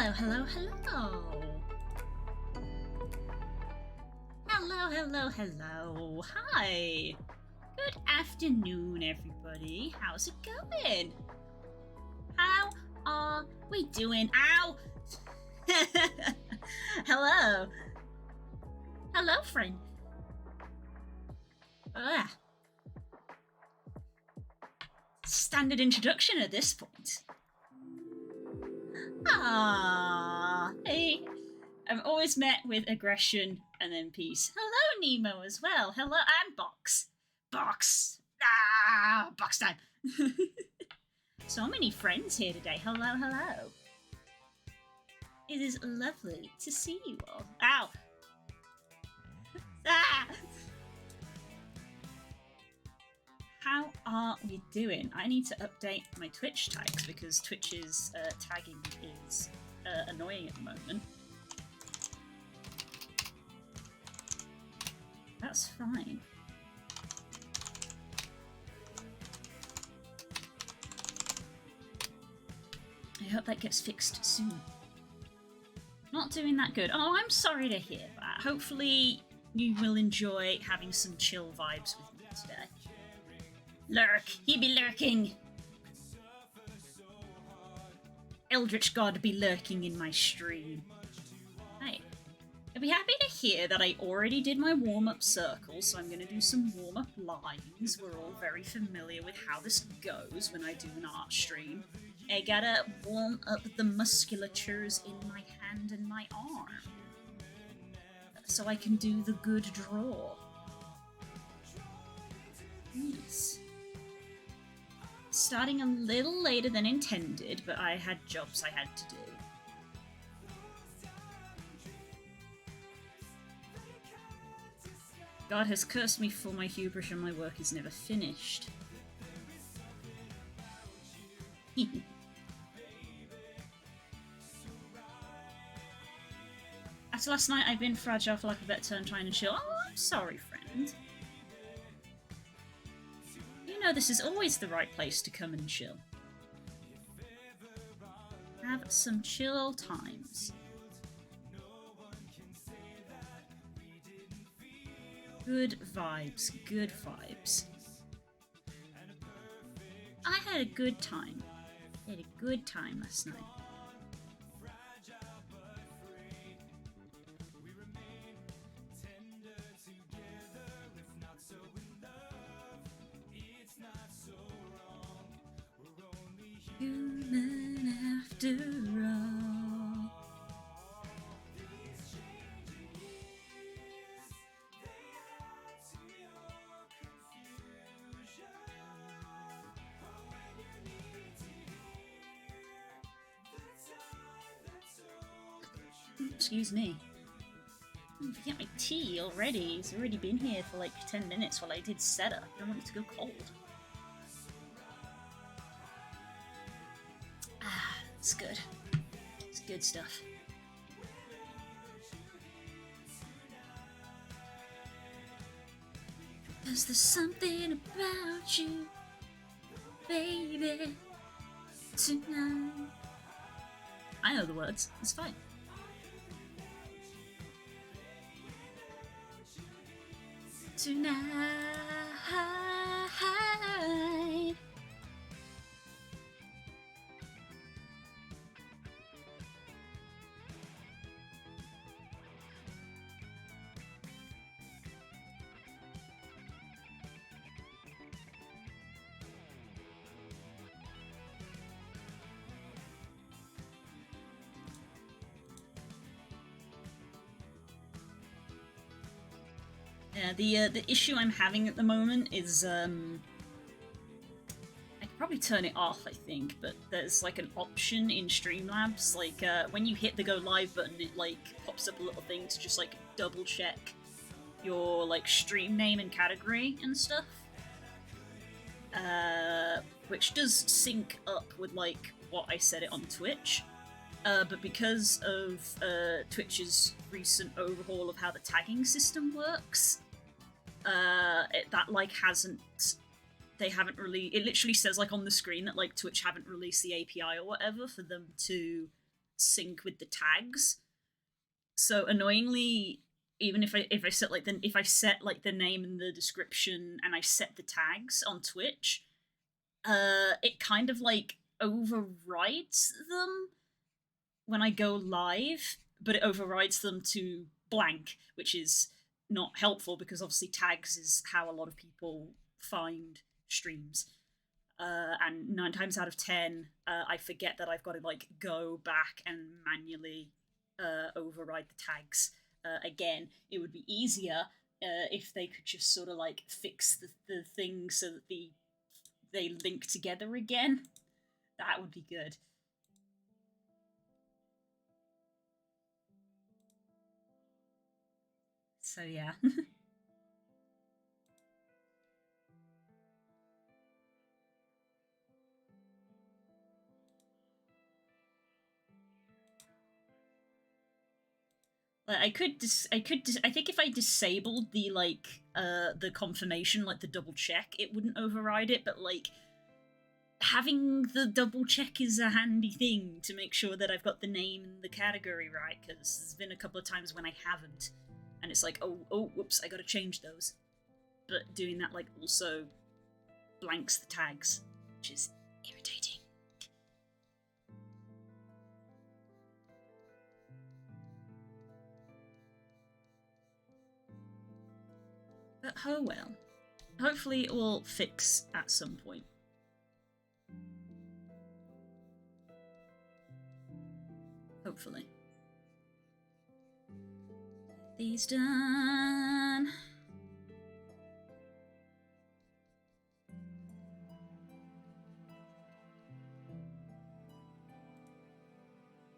Hello, hello, hello. Hello, hello, hello. Hi. Good afternoon, everybody. How's it going? How are we doing? Ow! Hello. Hello, friend. Ugh. Standard introduction at this point. Ah, hey. I'm always met with aggression and then peace. Hello, Nemo, as well. Hello, and Box. Box. Ah, Box time. So many friends here today. Hello, hello. It is lovely to see you all. Ow. Ah. How are we doing? I need to update my Twitch tags because Twitch's tagging is annoying at the moment. That's fine. I hope that gets fixed soon. Not doing that good. Oh, I'm sorry to hear that. Hopefully you will enjoy having some chill vibes with me today. Lurk! He be lurking! Eldritch God be lurking in my stream. Hey. I'd be happy to hear that I already did my warm-up circle, so I'm going to do some warm-up lines. We're all very familiar with how this goes when I do an art stream. I gotta warm up the musculatures in my hand and my arm, so I can do the good draw. Yes. Starting a little later than intended, but I had jobs I had to do. God has cursed me for my hubris and my work is never finished. After last night, I've been fragile for lack of a better term, trying to chill. Oh, I'm sorry, friend. You know this is always the right place to come and chill. Have some chill times. Good vibes, good vibes. I had a good time. I had a good time last night. Human after all. Excuse me. Forget my tea already. It's already been here for like 10 minutes while I did setup. I don't want it to go cold. Ah, it's good. It's good stuff. Cause there's something about you, baby, tonight. I know the words. It's fine. Tonight. Yeah, the issue I'm having at the moment is I could probably turn it off, I think, but there's like an option in Streamlabs, like when you hit the go live button, it like pops up a little thing to just like double check your like stream name and category and stuff, which does sync up with like what I set it on Twitch. But because of Twitch's recent overhaul of how the tagging system works, that like they haven't really. It literally says like on the screen that like Twitch haven't released the API or whatever for them to sync with the tags. So annoyingly, even if I set like the name and the description and I set the tags on Twitch, it kind of like overrides them when I go live, but it overrides them to blank, which is not helpful because obviously tags is how a lot of people find streams. And 9 times out of 10, I forget that I've got to like go back and manually override the tags again. It would be easier if they could just sort of like fix the thing so that they link together again. That would be good. So yeah. I think if I disabled the like the confirmation, like the double check, it wouldn't override it, but like having the double check is a handy thing to make sure that I've got the name and the category right, because there's been a couple of times when I haven't, and it's like, oh, whoops, I gotta change those. But doing that like also blanks the tags, which is irritating. But oh well. Hopefully it will fix at some point. Hopefully. These done.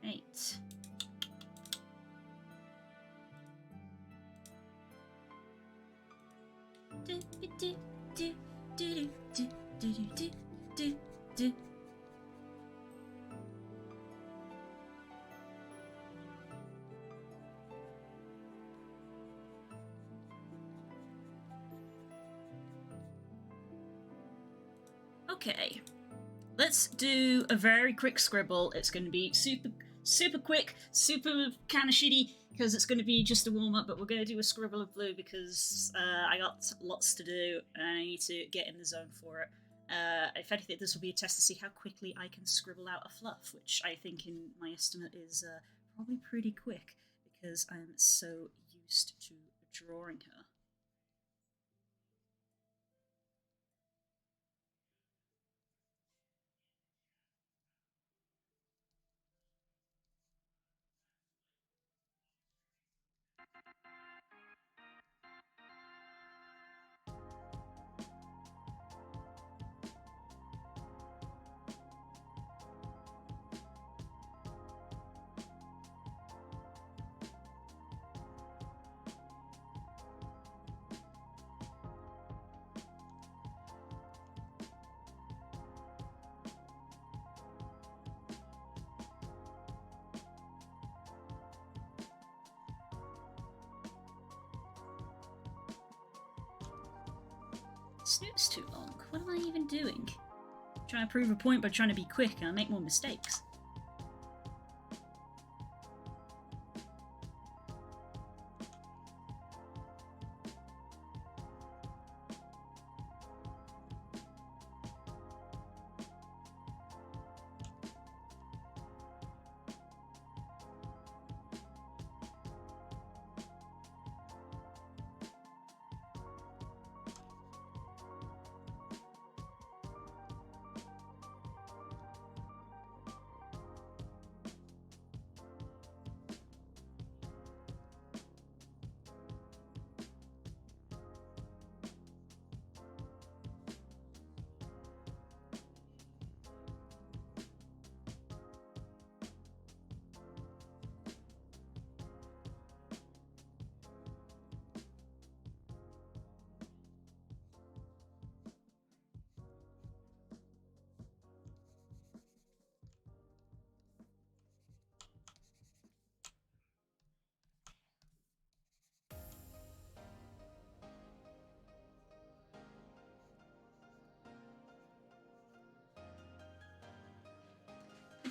Eight. Okay, let's do a very quick scribble. It's going to be super quick, super kind of shitty, because it's going to be just a warm-up, but we're going to do a scribble of blue because I got lots to do and I need to get in the zone for it. If anything, this will be a test to see how quickly I can scribble out a fluff, which I think in my estimate is probably pretty quick because I'm so used to drawing her. Snoot's too long. What am I even doing? I'm trying to prove a point by trying to be quick and I make more mistakes.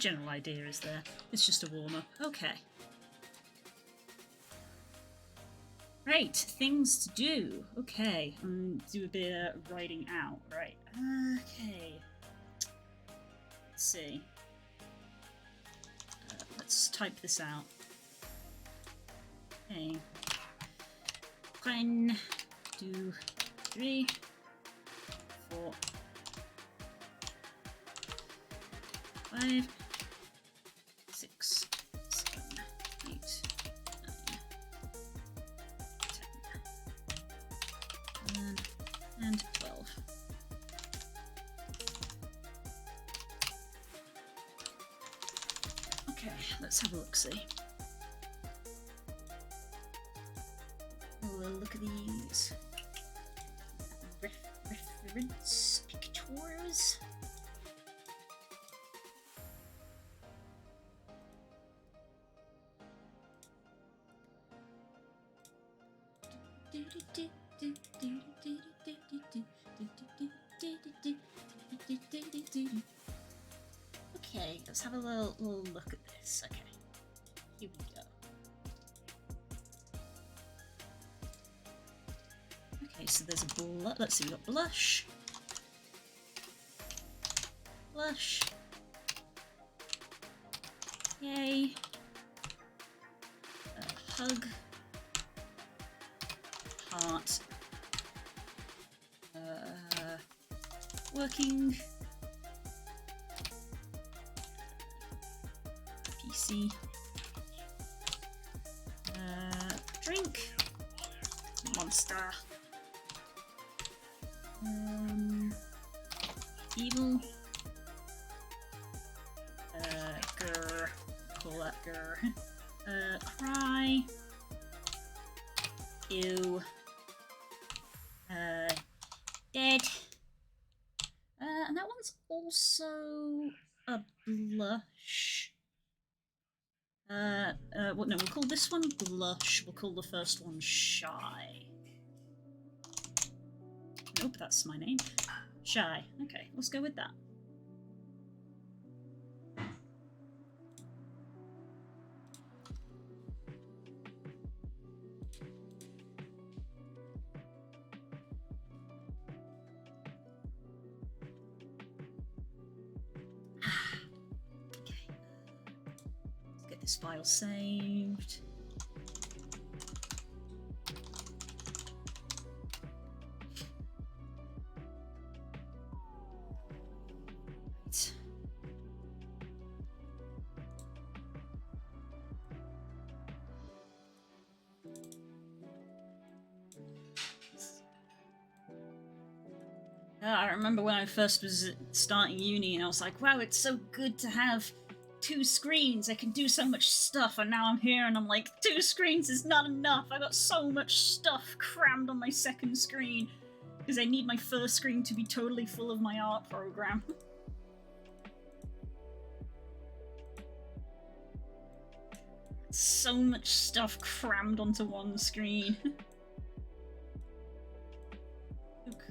general idea is there. It's just a warm-up. Okay. Right, things to do. Okay, do a bit of writing out. Right. Okay. Let's see. Let's type this out. Okay. 1, 2, 3, 4, 5, 6, 7, 8, 9, 10, 11, and 12. Okay, let's have a look-see. We'll look at these. Reference pictures. Okay, let's have a little look at this. Okay, here we go. Okay, so there's a blush. Let's see, we got blush. Blush. Yay. Hug. Heart. Working. PC. Drink. Monster. Evil. Grr. Call that grr. Cry. Ew. Dead. And that one's also a blush. Well, no, we'll call this one blush. We'll call the first one shy. Nope, that's my name. Shy. Okay, let's go with that. Okay. Let's get this file saved. I remember when I first was starting uni and I was like, wow, it's so good to have 2 screens. I can do so much stuff. And now I'm here and I'm like, 2 screens is not enough. I got so much stuff crammed on my second screen because I need my first screen to be totally full of my art program. So much stuff crammed onto one screen.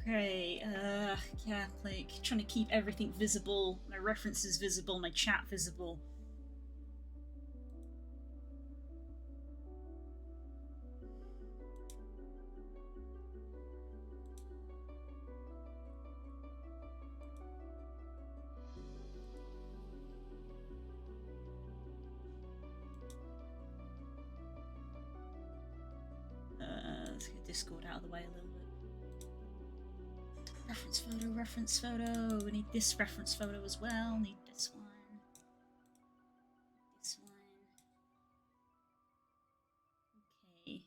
Okay, yeah, like, trying to keep everything visible, my references visible, my chat visible. Let's get Discord out of the way a little bit. Reference photo, reference photo. We need this reference photo as well. Need this one. This one. Okay.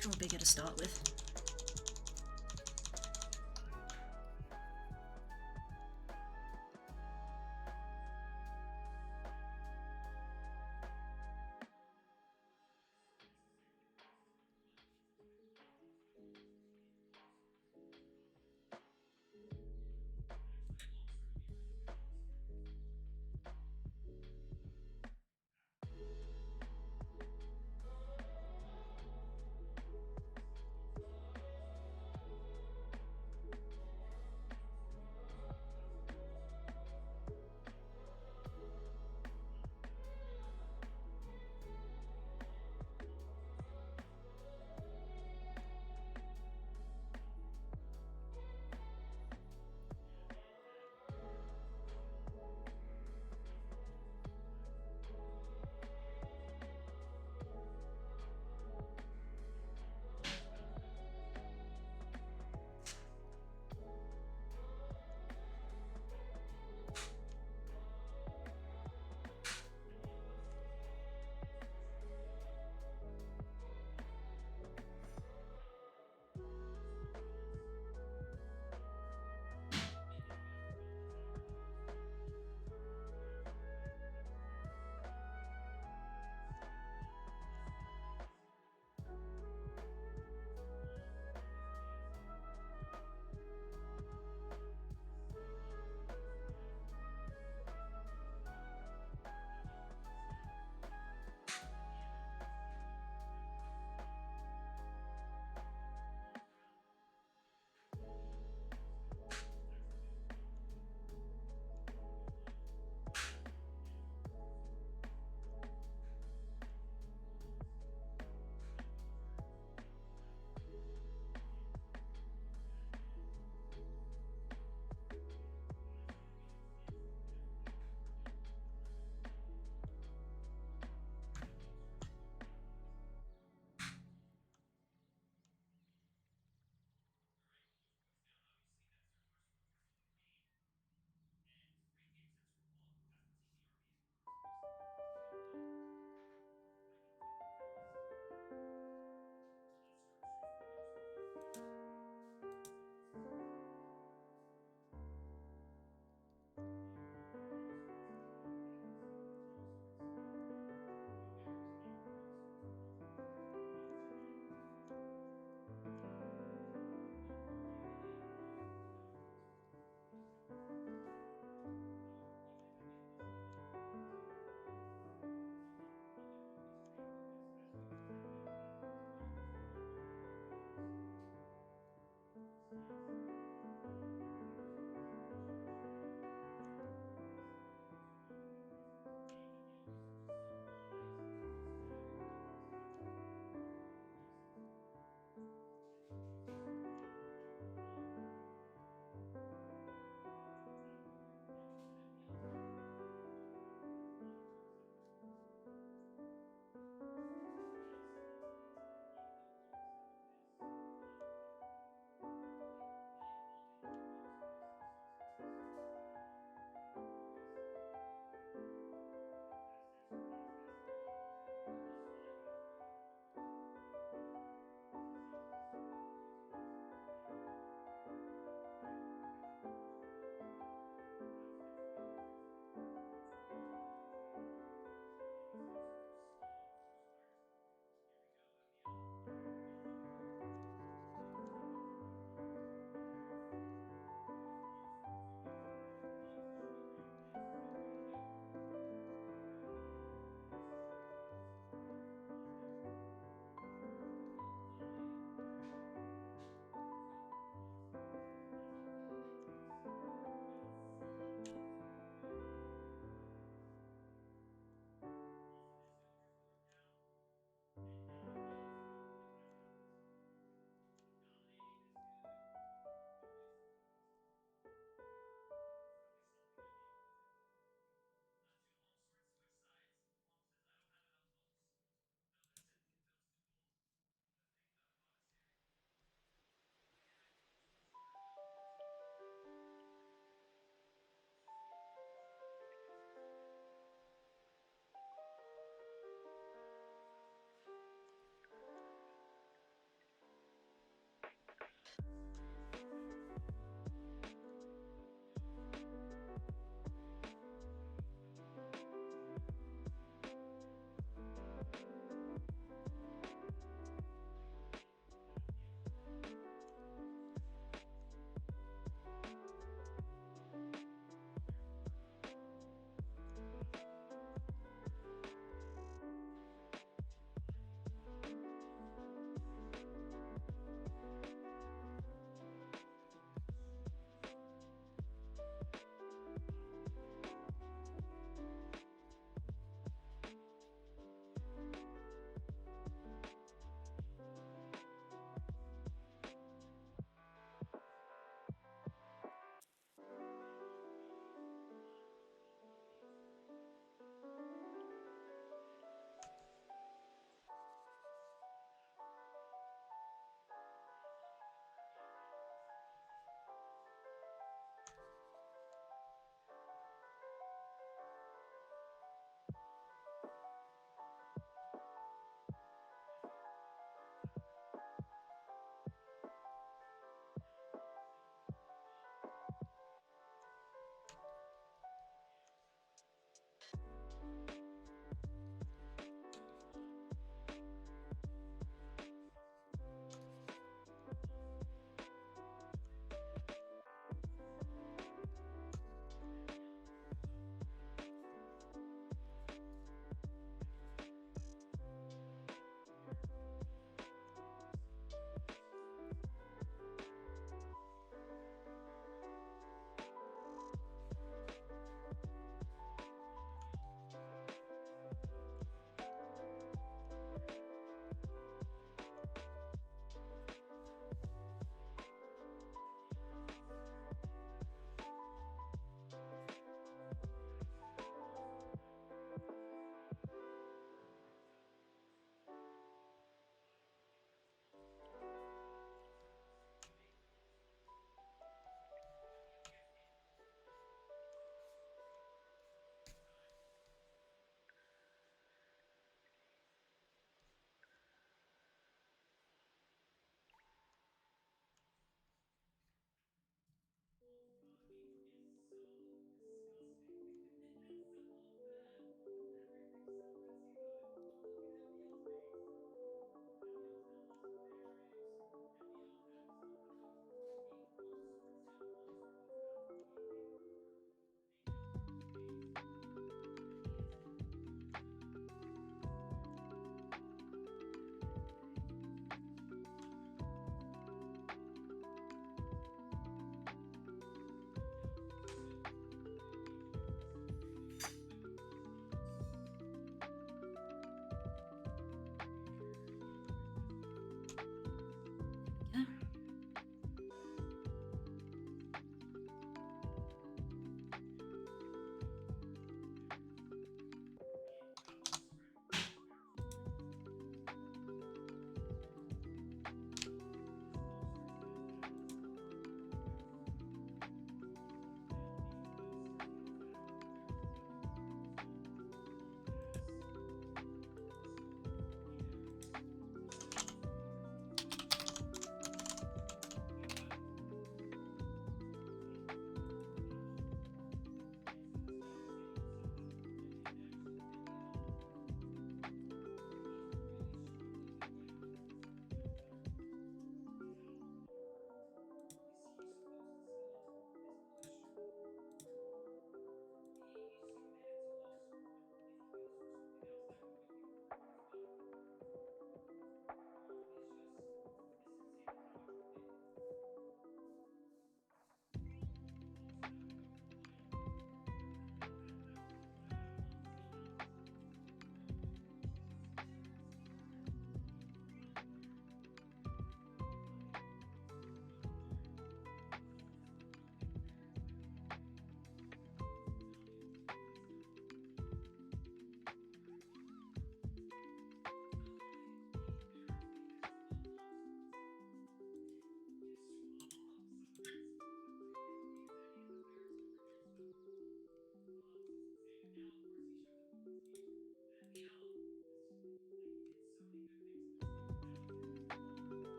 draw bigger to start with.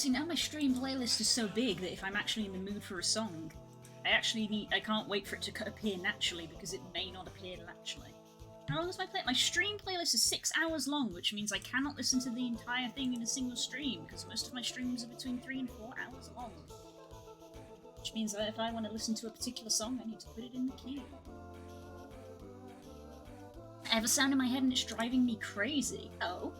See, now my stream playlist is so big that if I'm actually in the mood for a song, I can't wait for it to appear naturally because it may not appear naturally. How long is my play? My stream playlist is 6 hours long, which means I cannot listen to the entire thing in a single stream because most of my streams are between 3 and 4 hours long. Which means that if I want to listen to a particular song, I need to put it in the queue. I have a sound in my head and it's driving me crazy. Oh.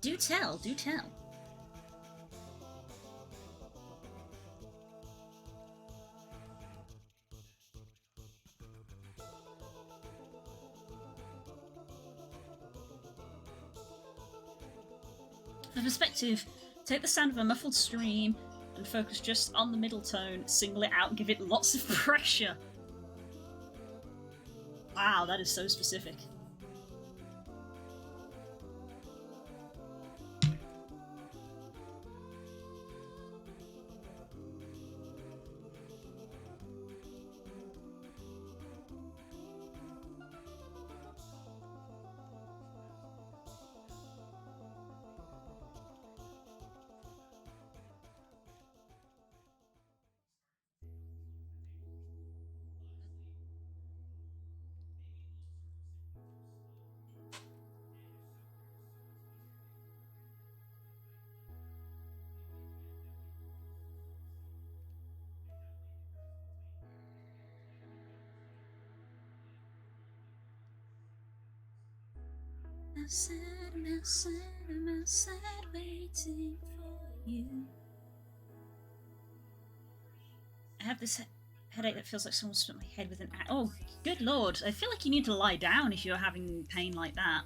Do tell, do tell. For perspective, take the sound of a muffled stream and focus just on the middle tone, single it out, give it lots of pressure. Wow, that is so specific. I'm outside waiting for you. I have this headache that feels like someone split my head with an axe. Oh, good lord. I feel like you need to lie down if you're having pain like that.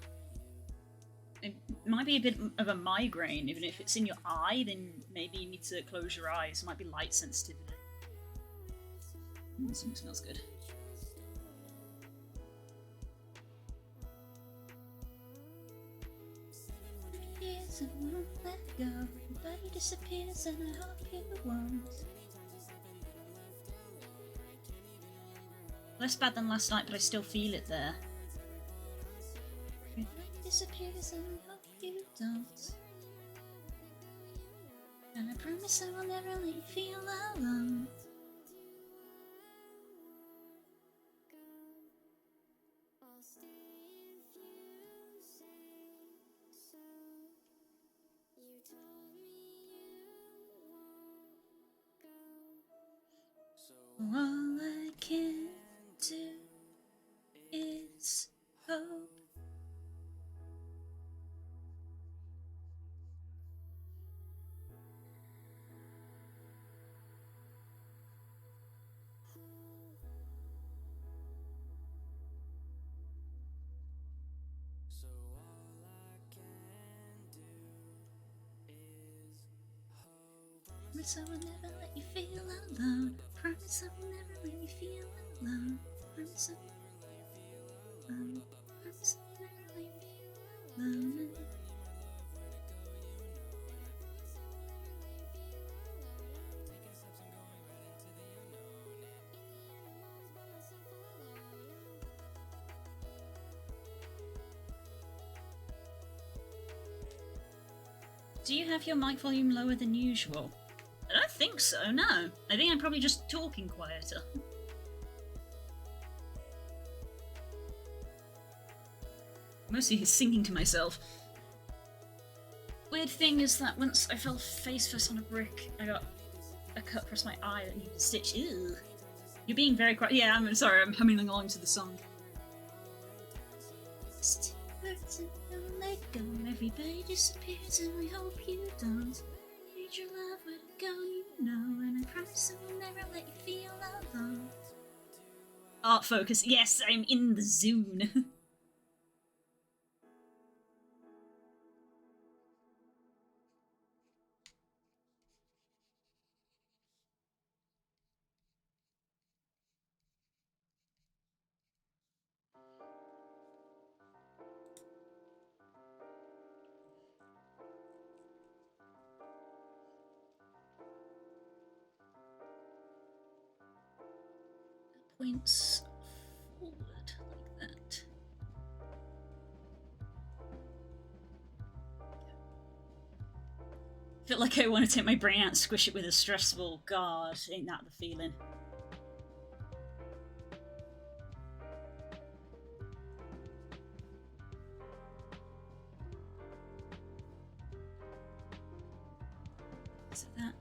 It might be a bit of a migraine. Even if it's in your eye, then maybe you need to close your eyes. It might be light sensitivity. Something smells good. I won't let go. Everybody disappears and I hope you won't. Less bad than last night, but I still feel it there. Everybody disappears and I hope you don't. And I promise I will never let you feel alone. All I can do is hope. Promise I will never let you feel alone. Promise I will never let you feel alone. Promise I will never let you feel alone. Promise I will never let you feel alone. Do you have your mic volume lower than usual? I don't think so, no. I think I'm probably just talking quieter. Mostly singing to myself. Weird thing is that once I fell face first on a brick, I got a cut across my eye that needed a stitch. Ew. You're being very quiet. Yeah, I'm sorry, I'm humming along to the song. Still hurting, don't let go. Everybody disappears and I hope you don't. Need your love, where to go, you know. And I promise I will never let you feel alone. Art focus. Yes, I'm in the zone. points forward like that. Feel like I want to take my brain out and squish it with a stressful guard. Ain't that the feeling? So that.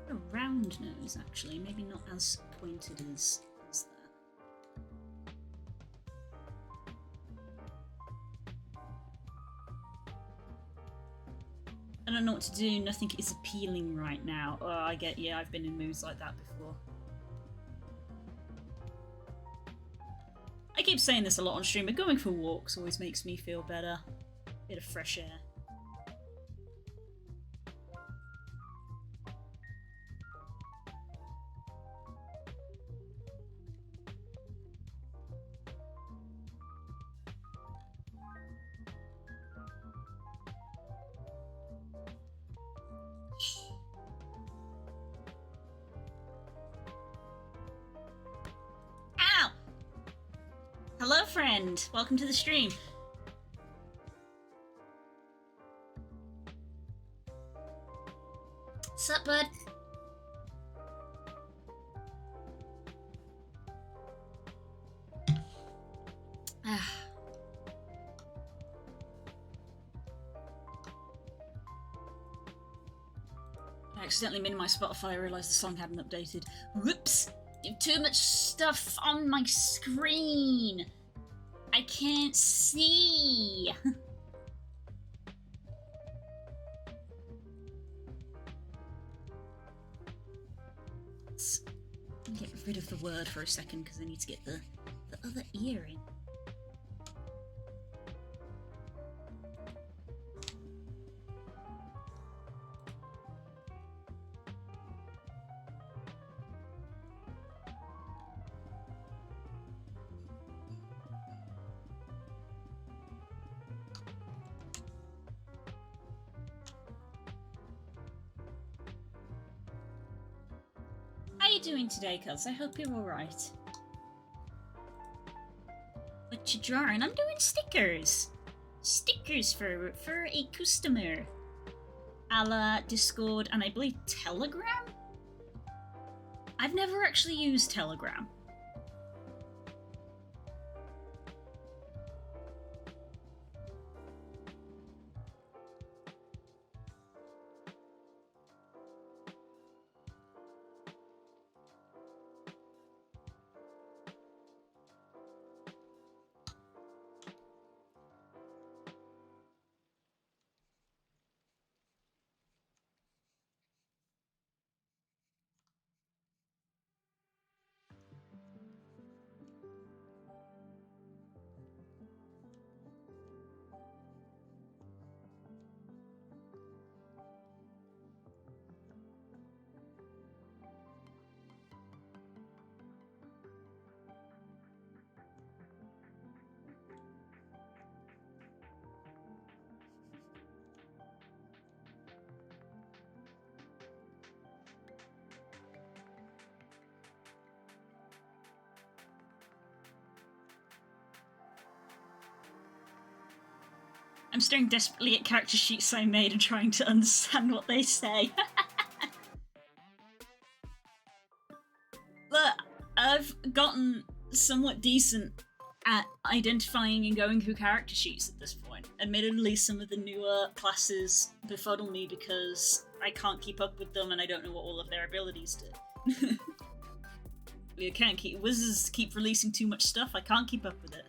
A round nose, actually, maybe not as pointed as that. I don't know what to do, nothing is appealing right now. Oh, I get, yeah, I've been in moods like that before. I keep saying this a lot on stream, but going for walks always makes me feel better. Bit of fresh air. Ow! Hello, friend. Welcome to the stream. Sup, bud? I accidentally minimized Spotify. I realised the song hadn't updated. Whoops! Too much stuff on my screen. I can't see. Let's get rid of the word for a second because I need to get the other ear in. How you doing today, cuz? I hope you're alright. What you drawing? I'm doing stickers. Stickers for a customer. A la Discord and I believe Telegram? I've never actually used Telegram. I'm staring desperately at character sheets I made and trying to understand what they say. But I've gotten somewhat decent at identifying and going through character sheets at this point. Admittedly, some of the newer classes befuddle me because I can't keep up with them and I don't know what all of their abilities do. You can't keep... Wizards keep releasing too much stuff, I can't keep up with it.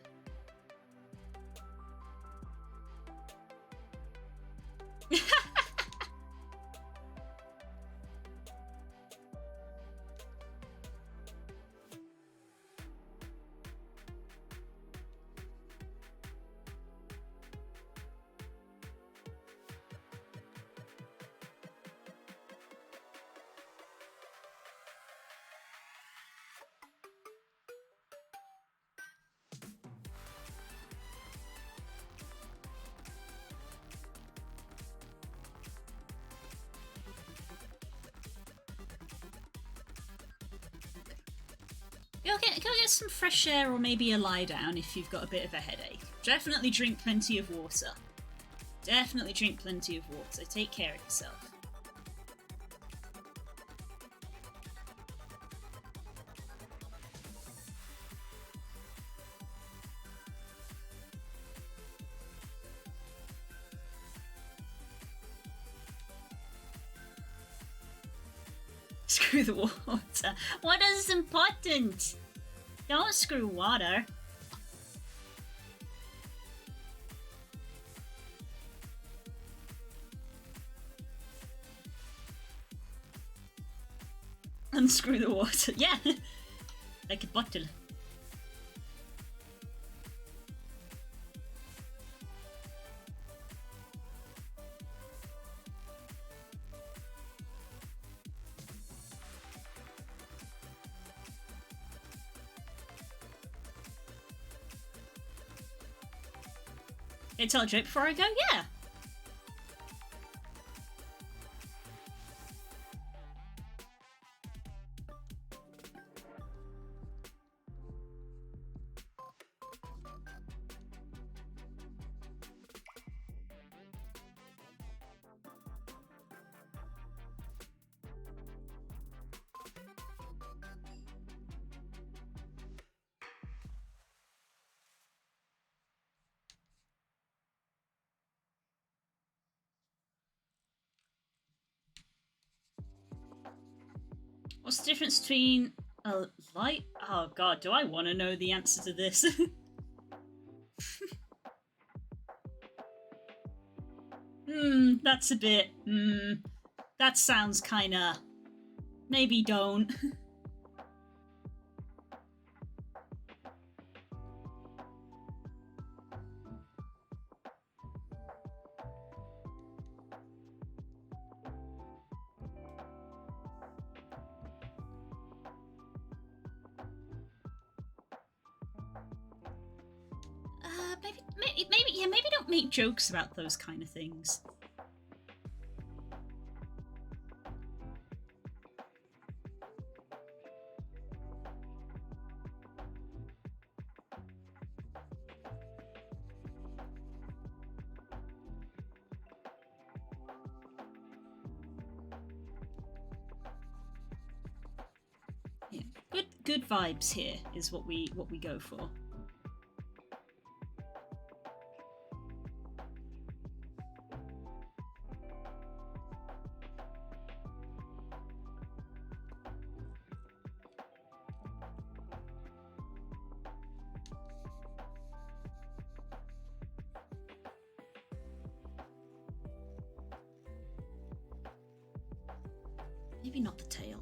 Go get some fresh air or maybe a lie down if you've got a bit of a headache. Definitely drink plenty of water. Definitely drink plenty of water. Take care of yourself. Screw the water. Water is important. Don't screw water. Unscrew the water. Yeah. Like a bottle. Can I tell a joke before I go? Yeah. What's the difference between a light? Oh god, do I want to know the answer to this? That's a bit. That sounds kinda. Maybe don't. Maybe don't make jokes about those kind of things. Yeah, good vibes here is what we go for. Maybe not the tail.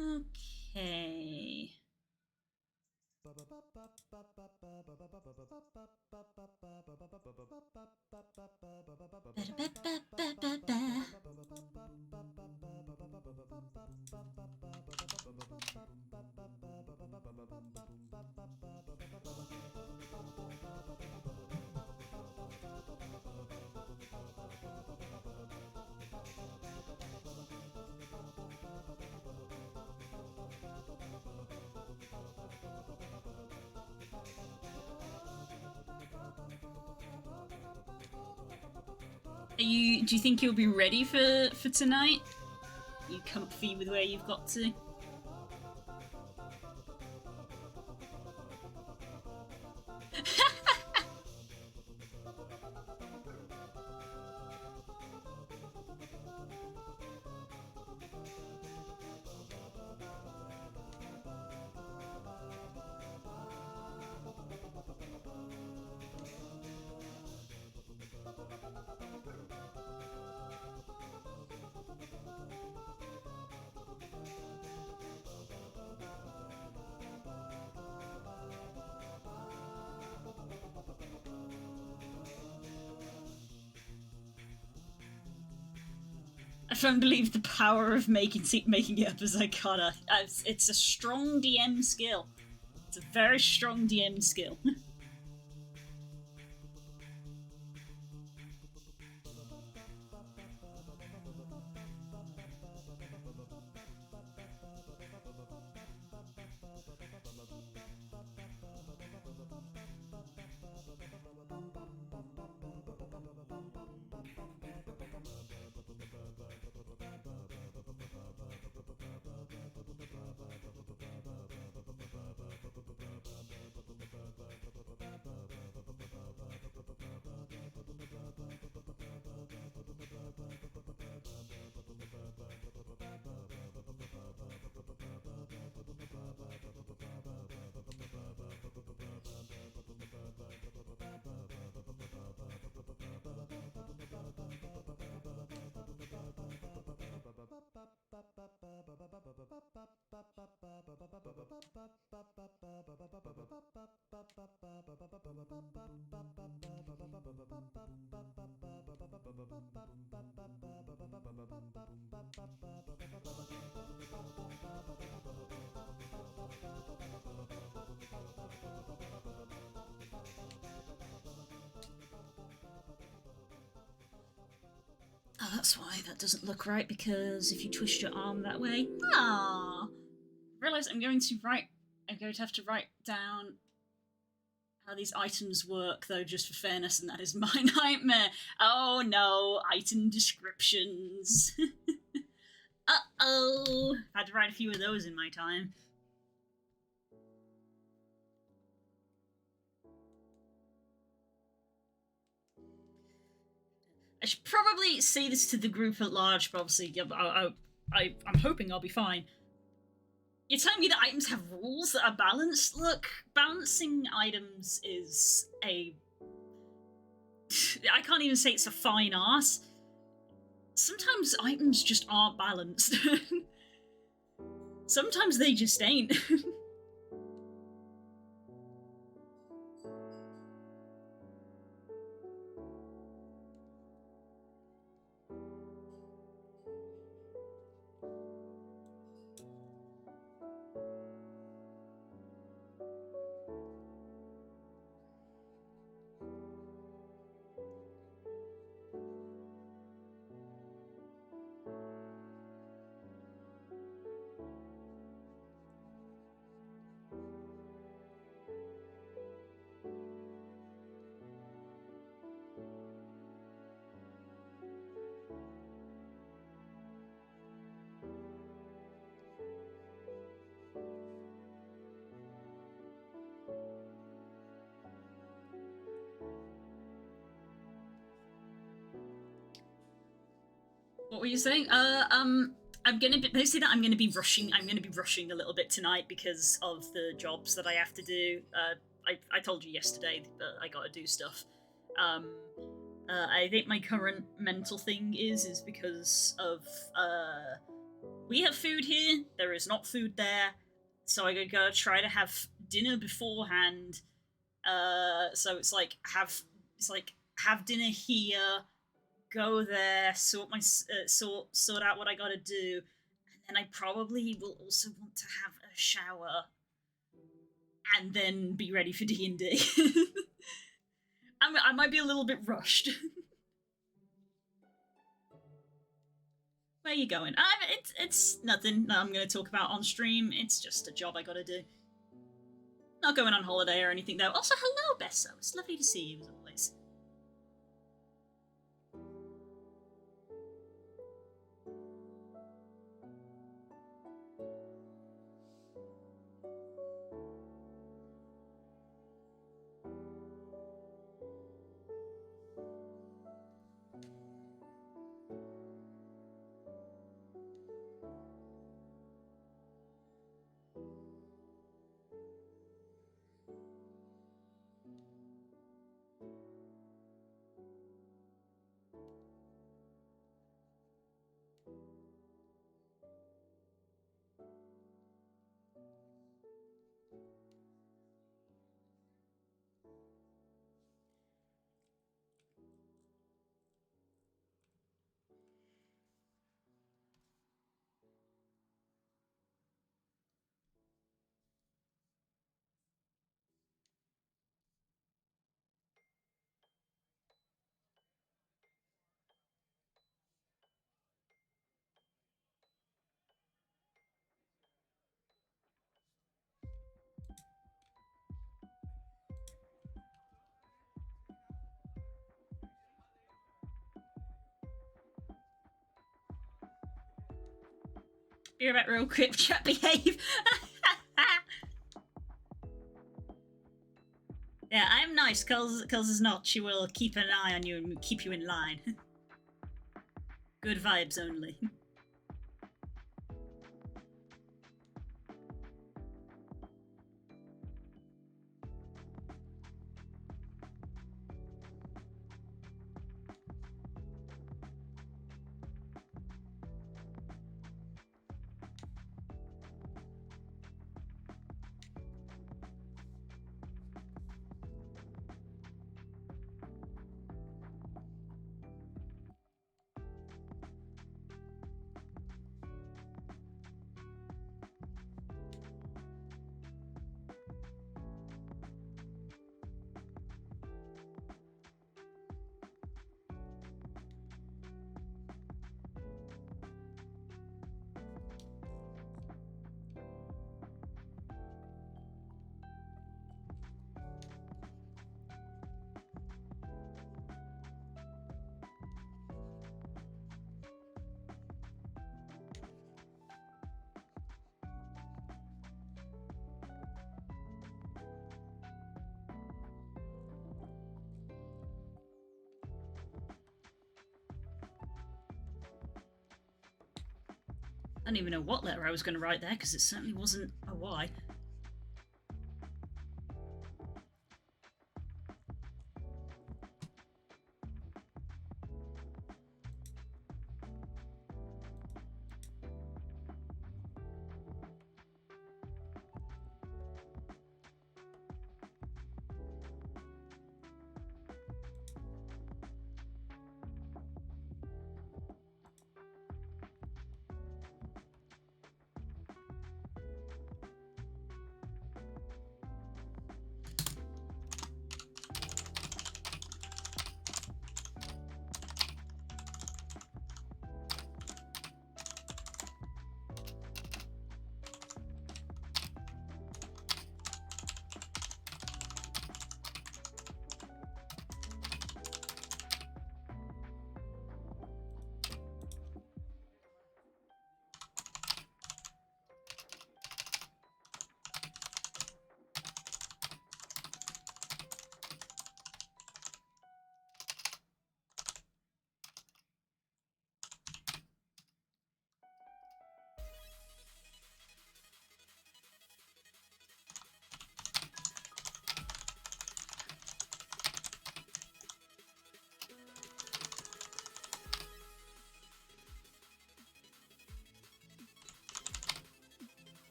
Okay. Do you think you'll be ready for tonight? Are you comfy with where you've got to? I don't believe the power of making it up as I gotta. It's a strong DM skill. It's a very strong DM skill. Oh, that's why that doesn't look right, because if you twist your arm that way... Ah! I realise I'm going to have to write down how these items work, though, just for fairness, and that is my nightmare. Oh no, item descriptions. Uh-oh! I've had to write a few of those in my time. I should probably say this to the group at large, but obviously I'm hoping I'll be fine. You're telling me that items have rules that are balanced? Look, balancing items is I can't even say it's a fine art. Sometimes items just aren't balanced. Sometimes they just ain't. What were you saying? I'm gonna be basically that I'm gonna be rushing. I'm gonna be rushing a little bit tonight because of the jobs that I have to do. I told you yesterday that I gotta do stuff. I think my current mental thing is because of we have food here. There is not food there, so I gotta try to have dinner beforehand. So it's like have dinner here, go there, sort out what I gotta do, and then I probably will also want to have a shower and then be ready for D&D. I might be a little bit rushed. Where are you going? It's nothing that I'm going to talk about on stream. It's just a job I gotta do. Not going on holiday or anything, though. Also, hello, Besso. It's lovely to see you, as always. Be right real quick, chat behave. Yeah, I'm nice. Kels is not. She will keep an eye on you and keep you in line. Good vibes only. I don't even know what letter I was going to write there, because it certainly wasn't a Y.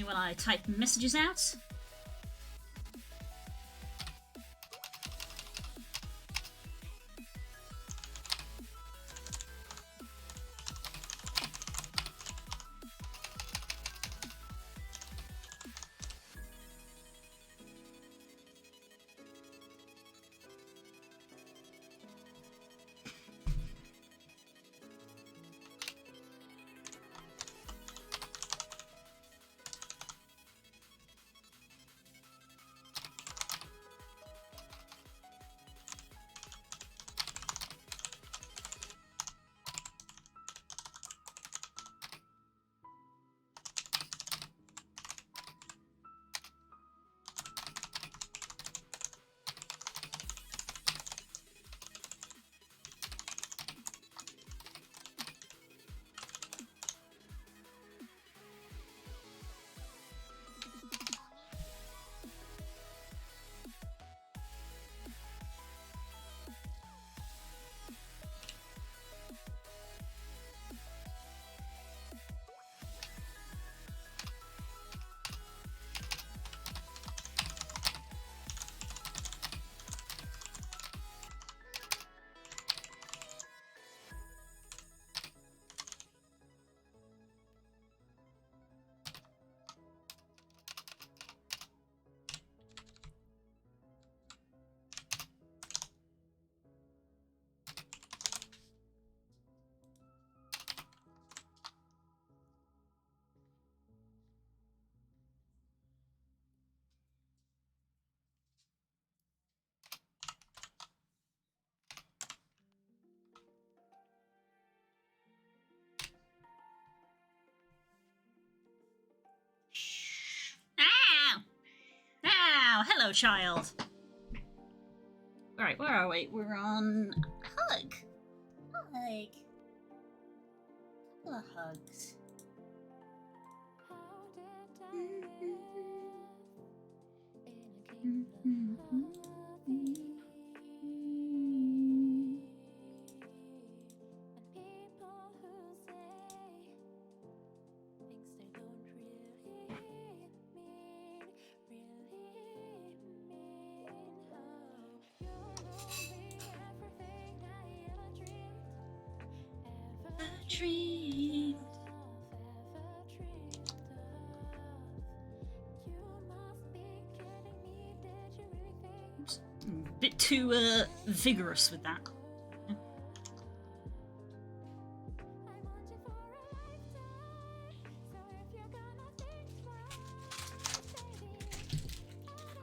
while I type messages out. Ow! Ow! Hello, child. Alright, where are we? We're on hug. Hug. Couple of hugs. Dreamed. Oops. A bit too vigorous with that.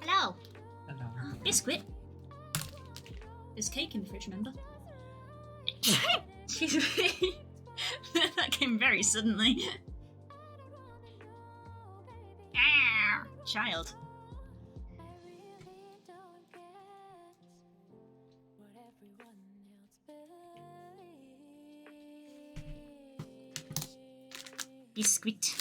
Hello. Hello. Biscuit. There's cake in the fridge, remember? Excuse me. That came very suddenly. Ah, child. Biscuit.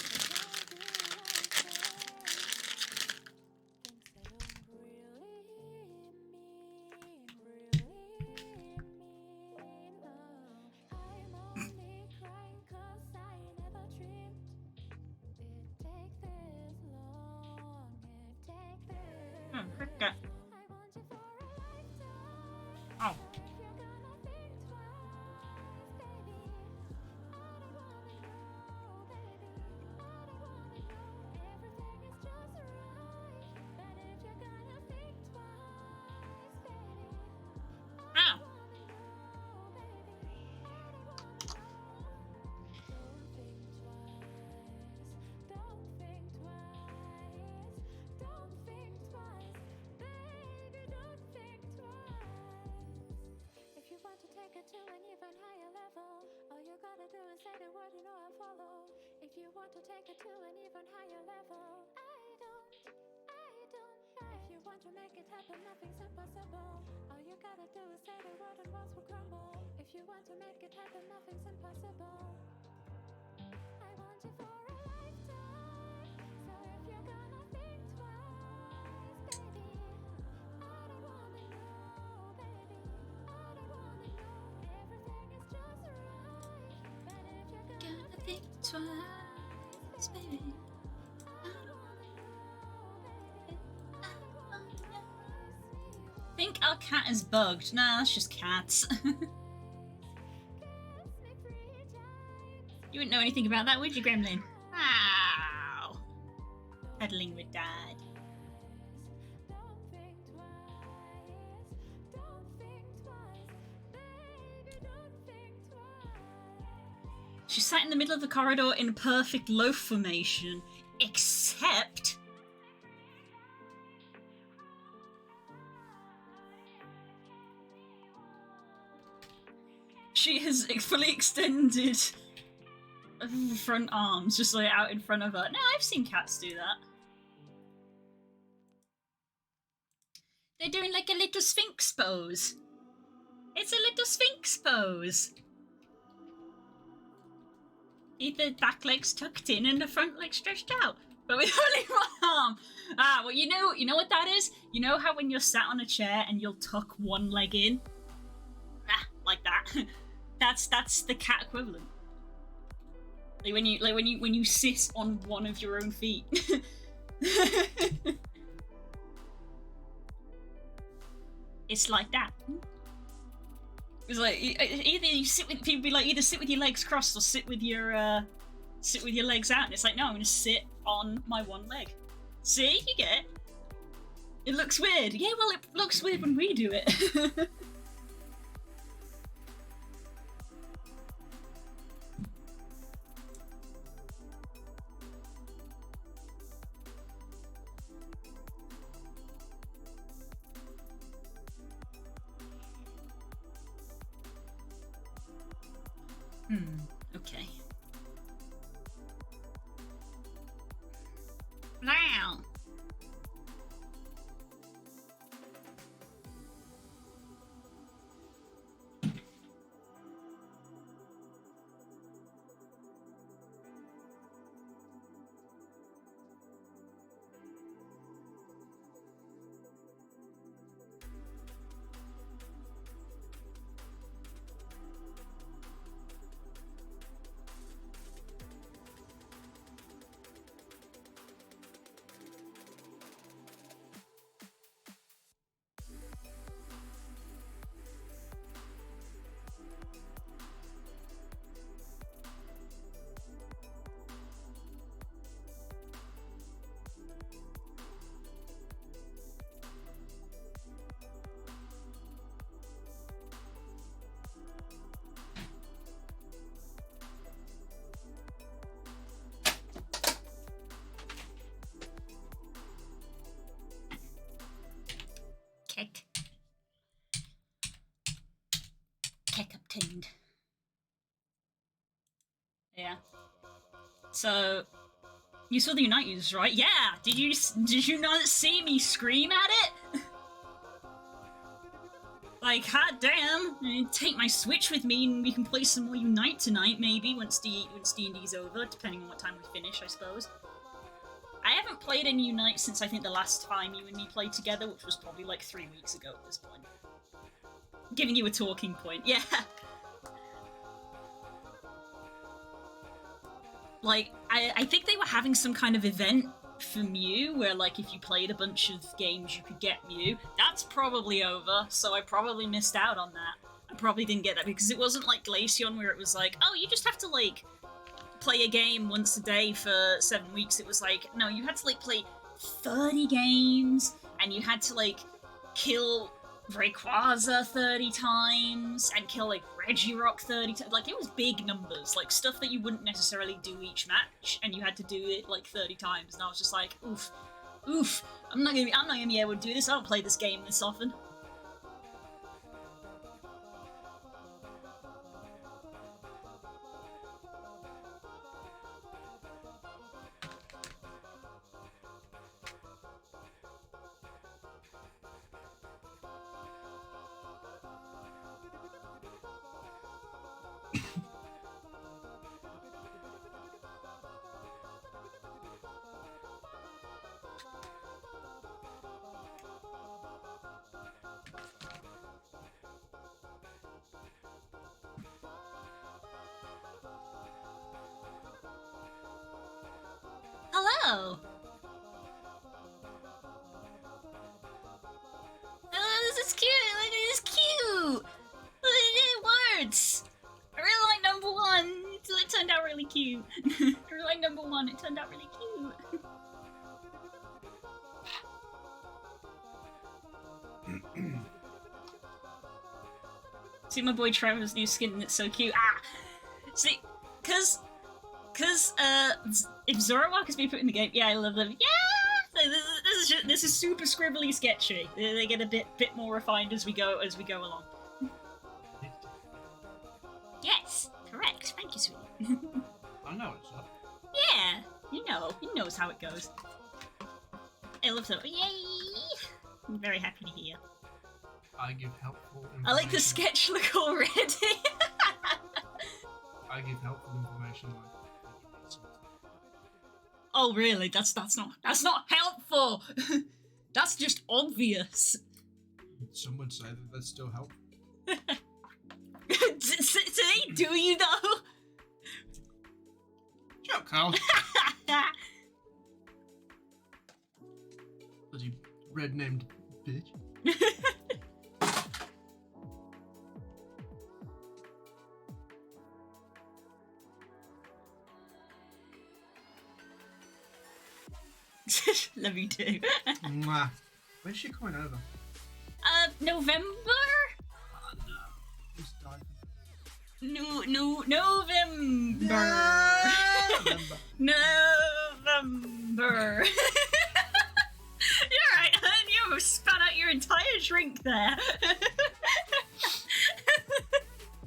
Cricket. Oh. Ow. To an even higher level, all you gotta do is say the word, you know I follow. If you want to take it to an even higher level, I don't. If you want to make it happen, nothing's impossible. All you gotta do is say the word and walls will crumble. If you want to make it happen, nothing's impossible. I want you for a lifetime, so if you're gonna think twice, baby, I don't wanna know, baby, I don't wanna know. Everything is just right, but if you're gonna think Twice, baby. I don't think our cat is bugged. Nah, that's just cats. You wouldn't know anything about that, would you, Gremlin? Wow. Cuddling with Dad. She sat in the middle of the corridor in perfect loaf formation, except... she has fully extended front arms, just like out in front of her. No, I've seen cats do that. They're doing like a little sphinx pose. It's a little sphinx pose. The back legs tucked in and the front legs stretched out, but with only one arm. Ah, well, you know what that is? You know how when you're sat on a chair and you'll tuck one leg in? Ah, like that. That's the cat equivalent. Like when you sit on one of your own feet. It's like that. It's like either you sit with people be like either sit with your legs crossed or sit with your legs out. And it's like, no, I'm gonna sit on my one leg. See, you get it. It looks weird. Yeah, well, it looks weird when we do it. Okay. Now. Kick obtained. Yeah. So you saw the Unite users, right? Yeah. Did you not see me scream at it? Like, hot damn! Take my Switch with me, and we can play some more Unite tonight. Maybe once D&D's over, depending on what time we finish, I suppose. I haven't played any Unite since I think the last time you and me played together, which was probably like 3 weeks ago at this point. Giving you a talking point, yeah. Like, I think they were having some kind of event for Mew, where like if you played a bunch of games you could get Mew. That's probably over, so I probably missed out on that. I probably didn't get that, because it wasn't like Glaceon where it was like, oh, you just have to like play a game once a day for 7 weeks. It was like, no, you had to like play 30 games, and you had to like kill Rayquaza 30 times, and kill like Regirock 30 times. Like, it was big numbers, like stuff that you wouldn't necessarily do each match, and you had to do it like 30 times, and I was just like, oof, I'm not gonna be able to do this. I don't play this game this often. Hello! Hello, this is cute! cute. It was like #1. It turned out really cute. See my boy Trevor's new skin and it's so cute. Ah! See, cause if Zoroark has been put in the game, yeah, I love them. Yeah! This is super scribbly sketchy. They get a bit more refined as we go along. Yes, correct. Thank you, sweetie. I know it's up. Yeah, he knows how it goes. I love them. Yay! I'm very happy to hear. I give helpful information. I like the sketch look already. I give helpful information like. Oh really? That's not helpful. That's just obvious. Some would say that that's still helpful. See, do you though? Shut up, Carl. Bloody red-named bitch. Love you too. Mwah. When's she coming over? November? Oh no. Just died. November. November. You're right, hun. You spat out your entire drink there.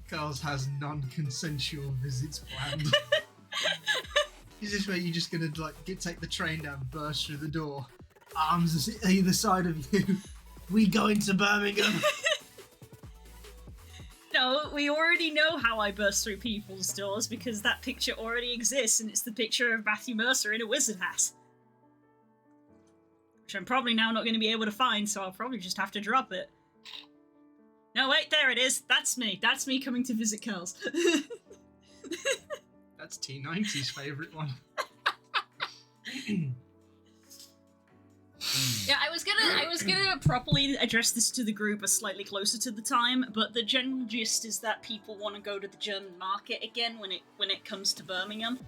Carl's has non-consensual visits planned. Is this where you're just gonna take the train down, burst through the door, arms either side of you? We going to Birmingham? No, we already know how I burst through people's doors because that picture already exists, and it's the picture of Matthew Mercer in a wizard hat. Which I'm probably now not going to be able to find, so I'll probably just have to drop it. No, wait, there it is. That's me. That's me coming to visit Curls. That's T90's favourite one. Yeah, I was gonna properly address this to the group slightly closer to the time, but the general gist is that people want to go to the German market again when it comes to Birmingham,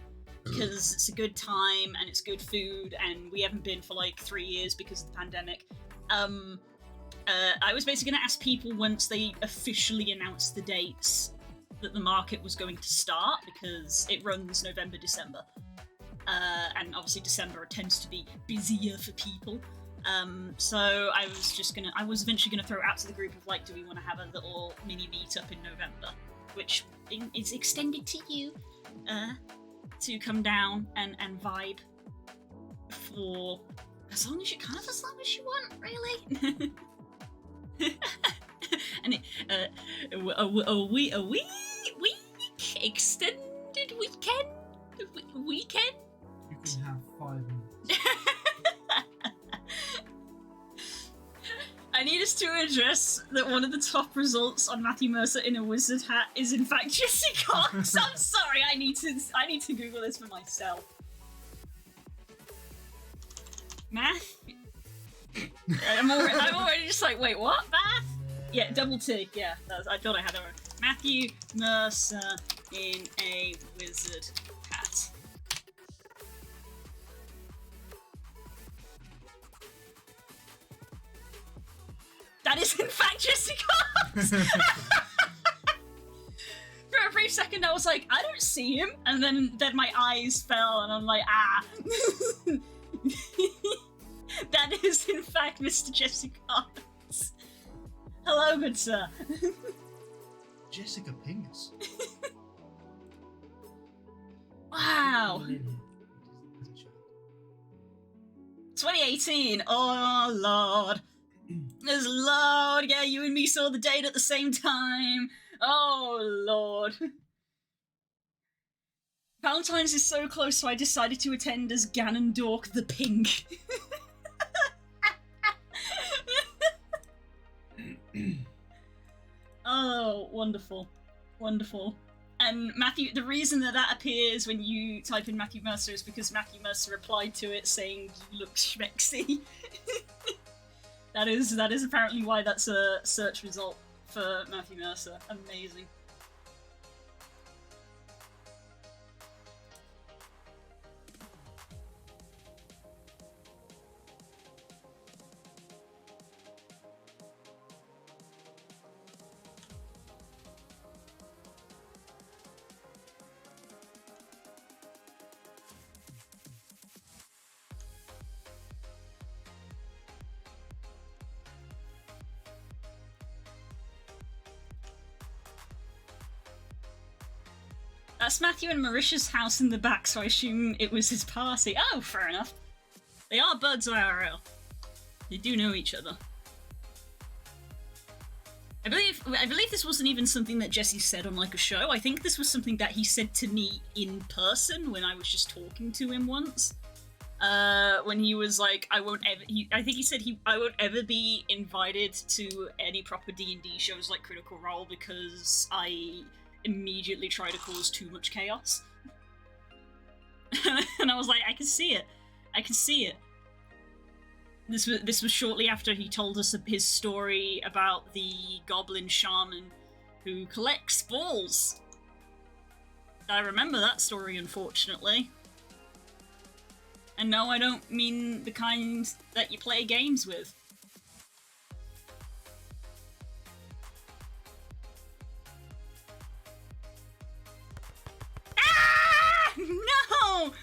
because it's a good time and it's good food, and we haven't been for like 3 years because of the pandemic. I was basically gonna ask people once they officially announced the dates that the market was going to start, because it runs November, December. And obviously December tends to be busier for people. So I was eventually gonna throw it out to the group of like, do we want to have a little mini meetup in November, which is extended to you, to come down and vibe for as long as you want, really. And a week extended weekend. You can have 5 minutes. I need us to address that one of the top results on Matthew Mercer in a wizard hat is in fact Jesse Cox. I'm sorry, I need to Google this for myself. Math? I'm already just like, wait, what? Math? Yeah, double T. Yeah, I thought I had it. Matthew Mercer in a wizard hat. That is in fact Jesse Cox! For a brief second I was like, I don't see him, and then my eyes fell and I'm like, ah. That is in fact Mr. Jesse Cox. Hello, good sir. Jessica Pingus. Wow. 2018. Oh lord. Yes, lord. Yeah, you and me saw the date at the same time. Oh lord. Valentine's is so close, so I decided to attend as Ganondorf the Pink. Oh, wonderful. Wonderful. And Matthew, the reason that appears when you type in Matthew Mercer is because Matthew Mercer replied to it saying, "You look schmexy." That is apparently why that's a search result for Matthew Mercer. Amazing. That's Matthew and Marisha's house in the back, so I assume it was his party. Oh, fair enough. They are buds IRL. They do know each other. I believe this wasn't even something that Jesse said on like a show. I think this was something that he said to me in person when I was just talking to him once. When he was like, I think he said I won't ever be invited to any proper D&D shows like Critical Role because I immediately try to cause too much chaos. And I was like, I can see it. I can see it. This was shortly after he told us his story about the goblin shaman who collects balls. I remember that story, unfortunately. And no, I don't mean the kind that you play games with. Ah! No!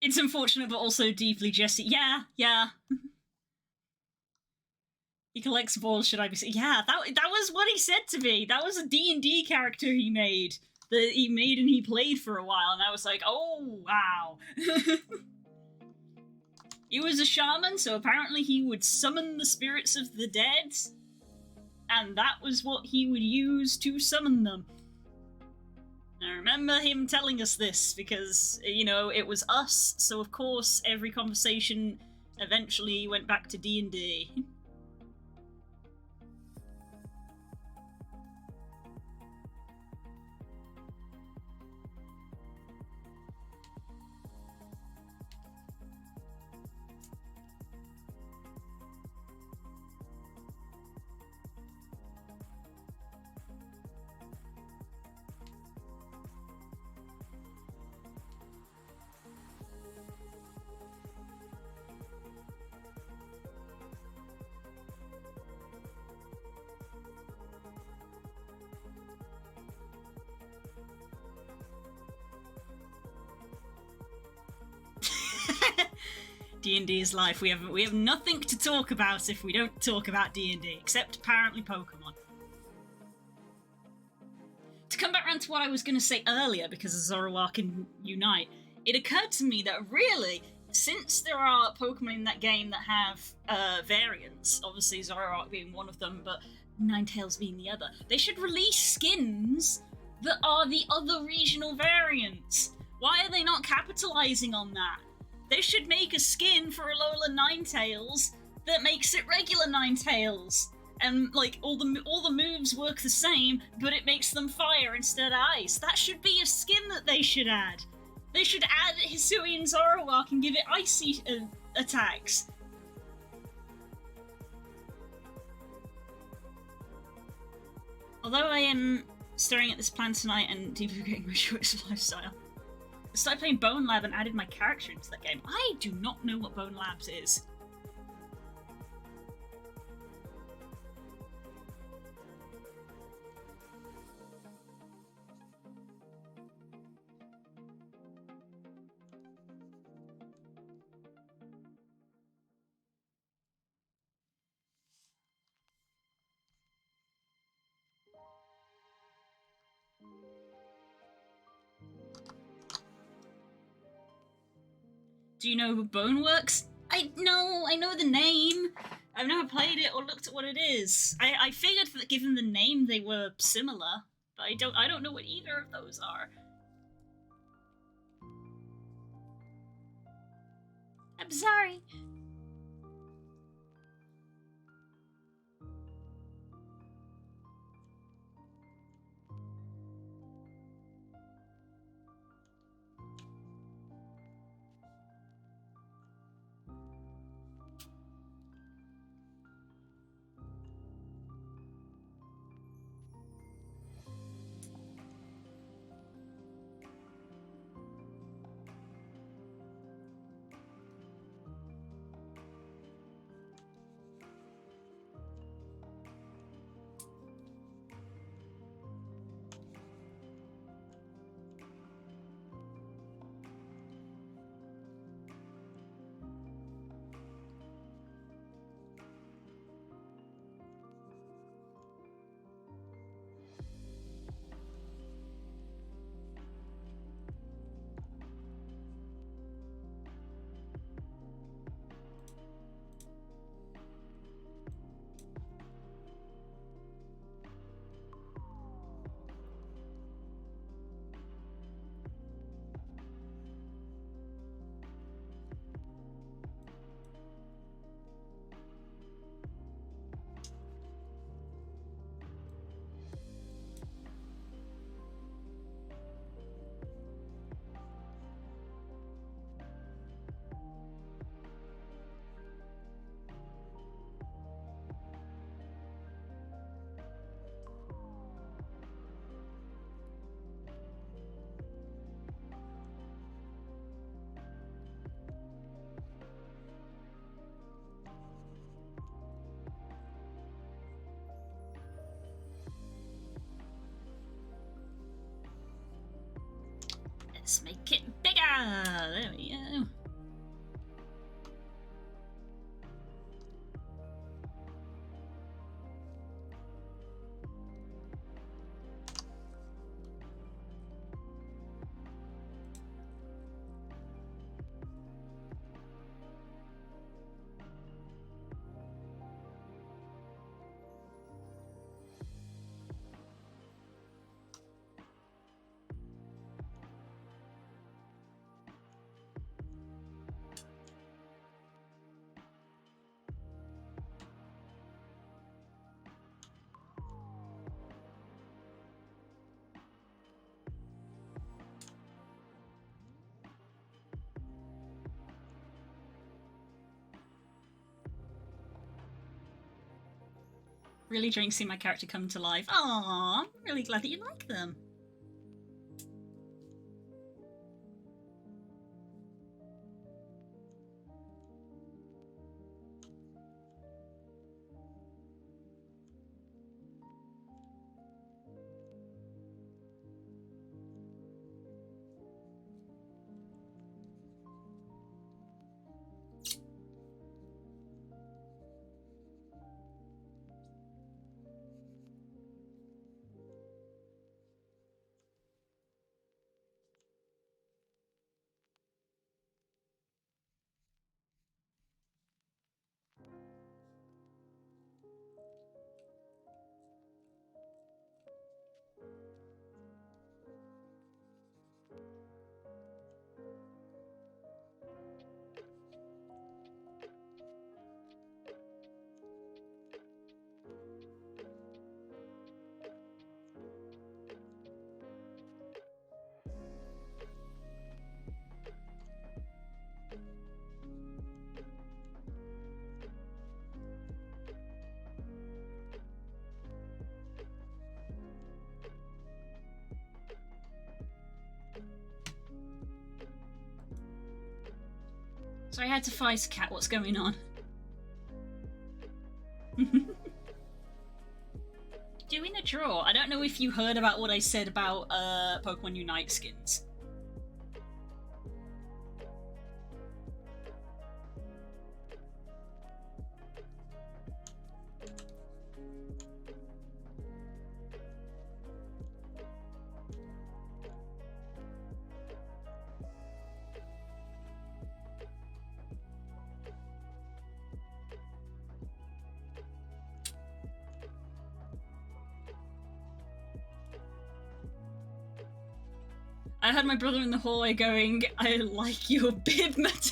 It's unfortunate, but also deeply Jesse. Yeah. He collects balls, should I be saying? Yeah, that was what he said to me. That was a D&D character he made. That he made and he played for a while, and I was like, oh, wow. He was a shaman, so apparently he would summon the spirits of the dead, and that was what he would use to summon them. I remember him telling us this because, you know, it was us, so of course every conversation eventually went back to D&D. D&D is life. We have nothing to talk about if we don't talk about D&D, except apparently Pokemon. To come back around to what I was going to say earlier, because of Zoroark and Unite, it occurred to me that really, since there are Pokemon in that game that have variants, obviously Zoroark being one of them, but Ninetales being the other, they should release skins that are the other regional variants. Why are they not capitalizing on that? They should make a skin for Alola Ninetales that makes it regular Ninetales. And, like, all the moves work the same, but it makes them fire instead of ice. That should be a skin that they should add. They should add Hisui and Zoroark and give it icy attacks. Although I am staring at this plan tonight and deviating my choice of lifestyle, I started playing Bone Lab and added my character into that game. I do not know what Bone Labs is. Do you know who Boneworks? I know the name. I've never played it or looked at what it is. I figured that given the name they were similar, but I don't know what either of those are. I'm sorry. Let's make it bigger! There we go. Really enjoying seeing my character come to life. Aww, I'm really glad that you like them. Sorry, I had to fight a cat. What's going on? Doing a draw. I don't know if you heard about what I said about Pokemon Unite skins. I heard my brother in the hallway going, I like your bib, Mata.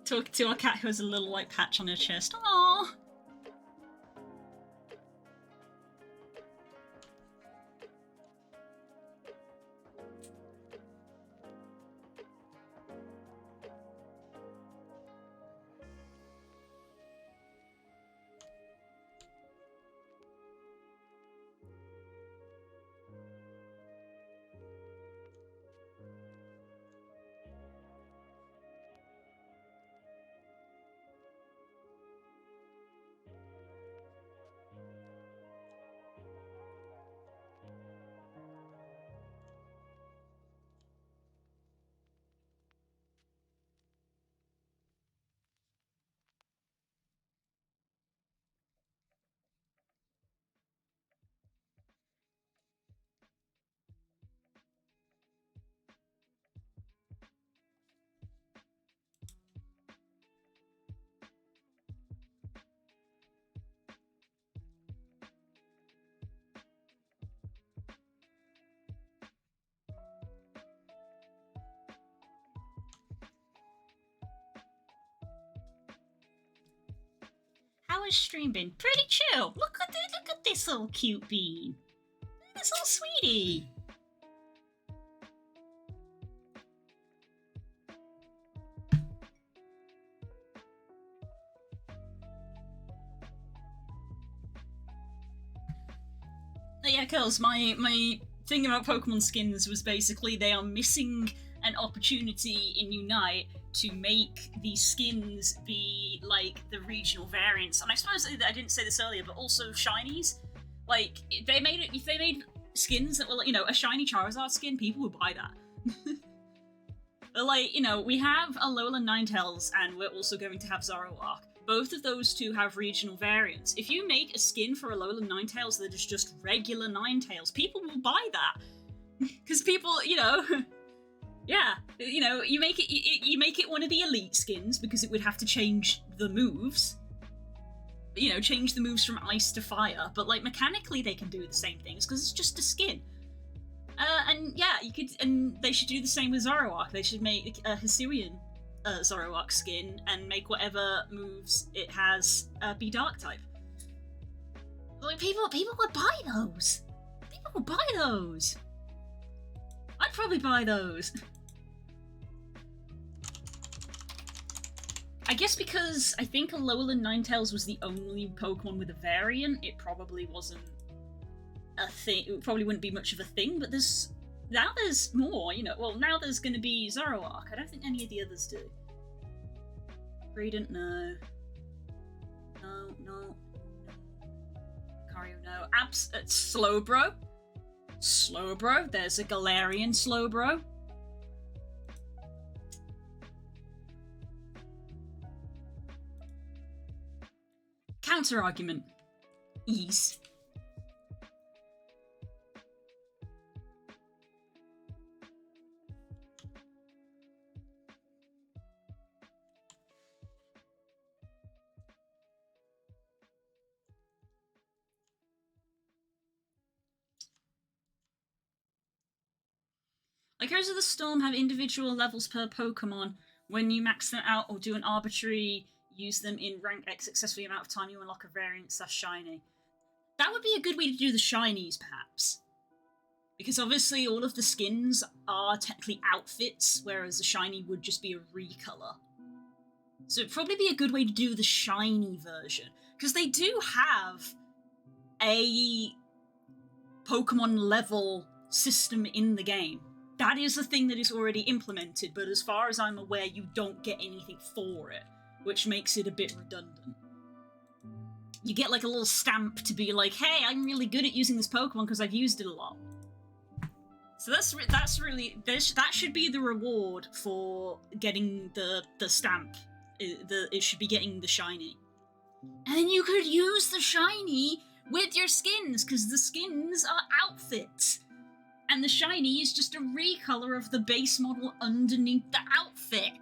Talk to our cat who has a little white patch on her chest. Aww. How has stream been? Pretty chill. Look at this little cute bean. Look at this little sweetie. Yeah, Curls, my thing about Pokemon skins was basically they are missing an opportunity in Unite to make the skins be like the regional variants. And I suppose I didn't say this earlier, but also shinies. Like, if they made skins that were, you know, a shiny Charizard skin, people would buy that. But, like, you know, we have Alolan Ninetales, and we're also going to have Zoroark. Both of those two have regional variants. If you make a skin for Alolan Ninetales that is just regular Ninetales, people will buy that. Because people, you know, yeah, you know, you make it one of the elite skins because it would have to change the moves. You know, change the moves from ice to fire, but like mechanically they can do the same things because it's just a skin. And yeah, and they should do the same with Zoroark. They should make a Hisuian Zoroark skin and make whatever moves it has be Dark type. Like people would buy those. People would buy those. I'd probably buy those. I guess because I think Alolan Ninetales was the only Pokemon with a variant, it probably wasn't a thing. It probably wouldn't be much of a thing, but there's more, you know. Well, now there's going to be Zoroark. I don't think any of the others do. Gradient, no. No. Lucario, no. Slowbro. Slowbro. There's a Galarian Slowbro. Counter argument. Ease. Like Heroes of the Storm have individual levels per Pokemon. When you max them out or do an arbitrary use them in rank X successfully amount of time, you unlock a variant / shiny. That would be a good way to do the shinies, perhaps. Because obviously all of the skins are technically outfits, whereas the shiny would just be a recolor. So it'd probably be a good way to do the shiny version. Because they do have a Pokemon level system in the game. That is a thing that is already implemented, but as far as I'm aware, you don't get anything for it, which makes it a bit redundant. You get like a little stamp to be like, hey, I'm really good at using this Pokemon because I've used it a lot. So that's really, that should be the reward for getting the stamp. It should be getting the shiny. And then you could use the shiny with your skins, because the skins are outfits. And the shiny is just a recolor of the base model underneath the outfit.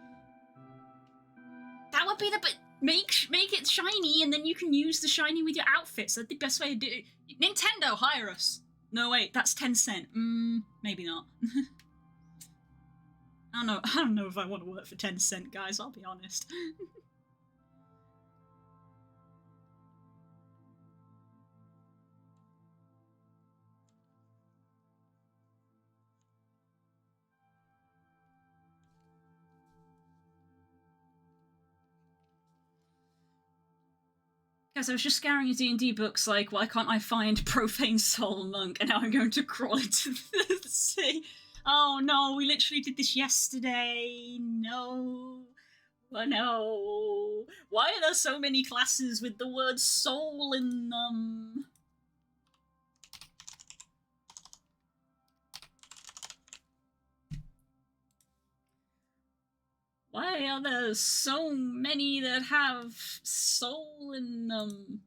That would be the... But make it shiny, and then you can use the shiny with your outfits. That's the best way to do it. Nintendo, hire us! No, wait, that's Tencent. Maybe not. I don't know if I want to work for Tencent, guys, I'll be honest. Guys, I was just scouring your D&D books like, why can't I find Profane Soul Monk? And now I'm going to crawl into the sea. Oh no, we literally did this yesterday. No. Oh no. Why are there so many classes with the word soul in them? Why are there so many that have soul in them?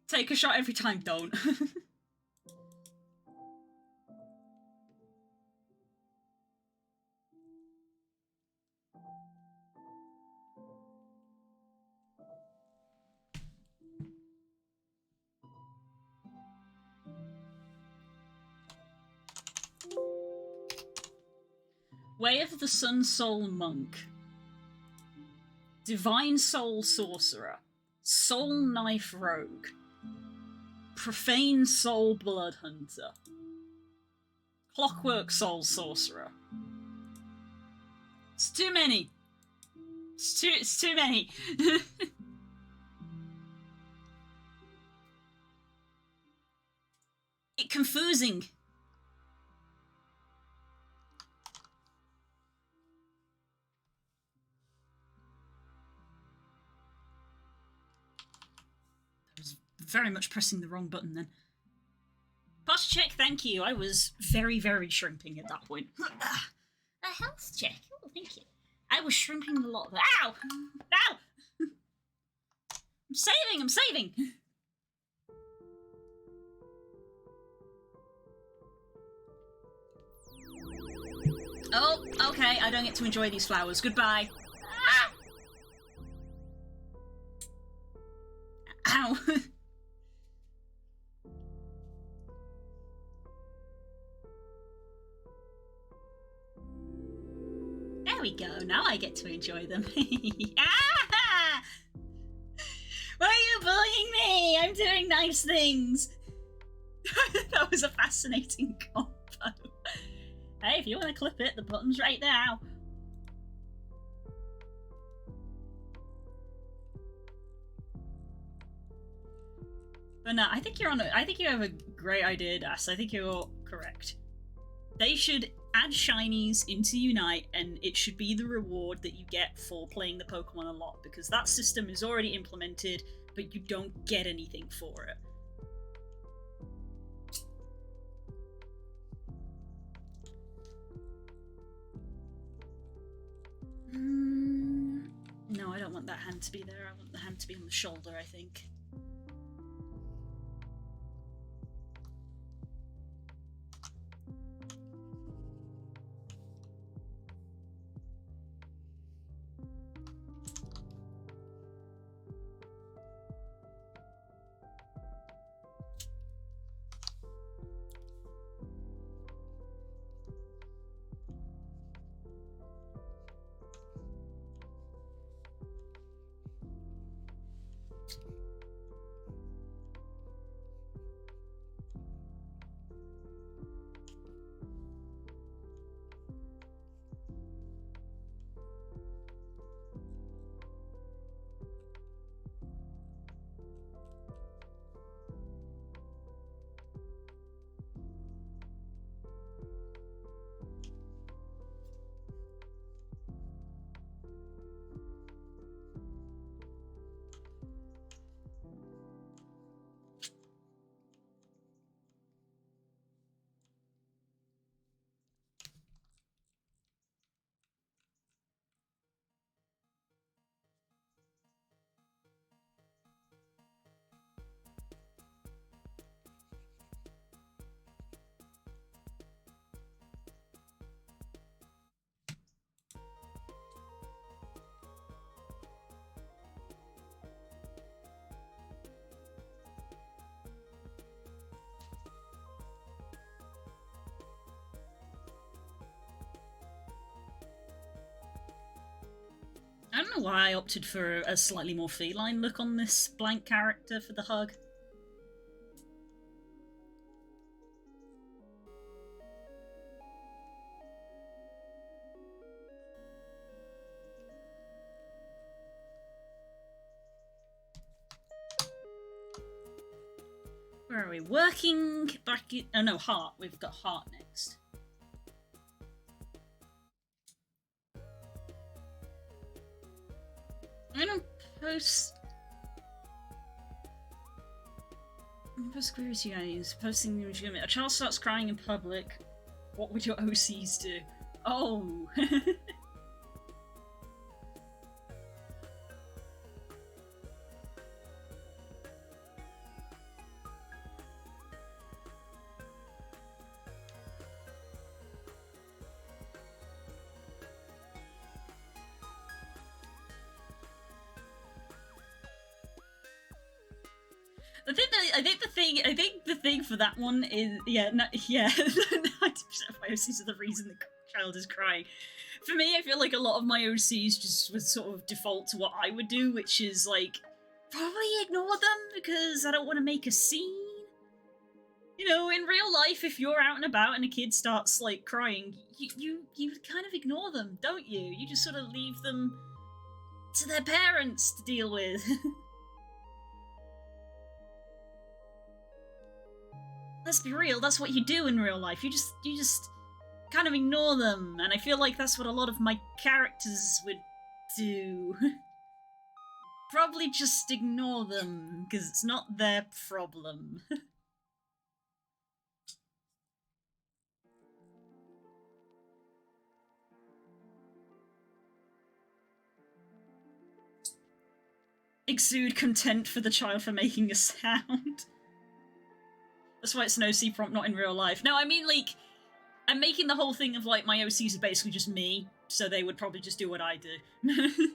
Take a shot every time, don't. Way of the Sun Soul Monk. Divine Soul Sorcerer. Soul Knife Rogue. Profane Soul Blood Hunter. Clockwork Soul Sorcerer. It's too many. It's too many. It's confusing. very much pressing the wrong button then. Posture check, thank you. I was very, very shrimping at that point. A health check. Oh, thank you. I was shrimping a lot. Ow! Ow! I'm saving! Oh, okay, I don't get to enjoy these flowers. Goodbye. Ah! Ow! There we go, now I get to enjoy them. Ah! Why are you bullying me? I'm doing nice things. That was a fascinating combo. Hey, if you want to clip it, the button's right now. But no, I think I think you have a great idea, Das. I think you're correct. They should add shinies into Unite, and it should be the reward that you get for playing the Pokemon a lot, because that system is already implemented, but you don't get anything for it. No, I don't want that hand to be there. I want the hand to be on the shoulder, I think. I don't know why I opted for a slightly more feline look on this blank character for the hug. Where are we? Working back in... Oh no, heart. We've got heart next. I'm gonna post queries, you guys. Posting the image. A child starts crying in public. What would your OCs do? Oh! I think the thing for that one is 90% of my OCs are the reason the child is crying. For me, I feel like a lot of my OCs just would sort of default to what I would do, which is like probably ignore them because I don't want to make a scene. You know, in real life, if you're out and about and a kid starts like crying, you kind of ignore them, don't you? You just sort of leave them to their parents to deal with. Let's be real, that's what you do in real life. You just kind of ignore them, and I feel like that's what a lot of my characters would do. probably just ignore them, because it's not their problem. Exude contempt for the child for making a sound. That's why it's an OC prompt, not in real life. No, I mean, like, I'm making the whole thing of, like, my OCs are basically just me, so they would probably just do what I do.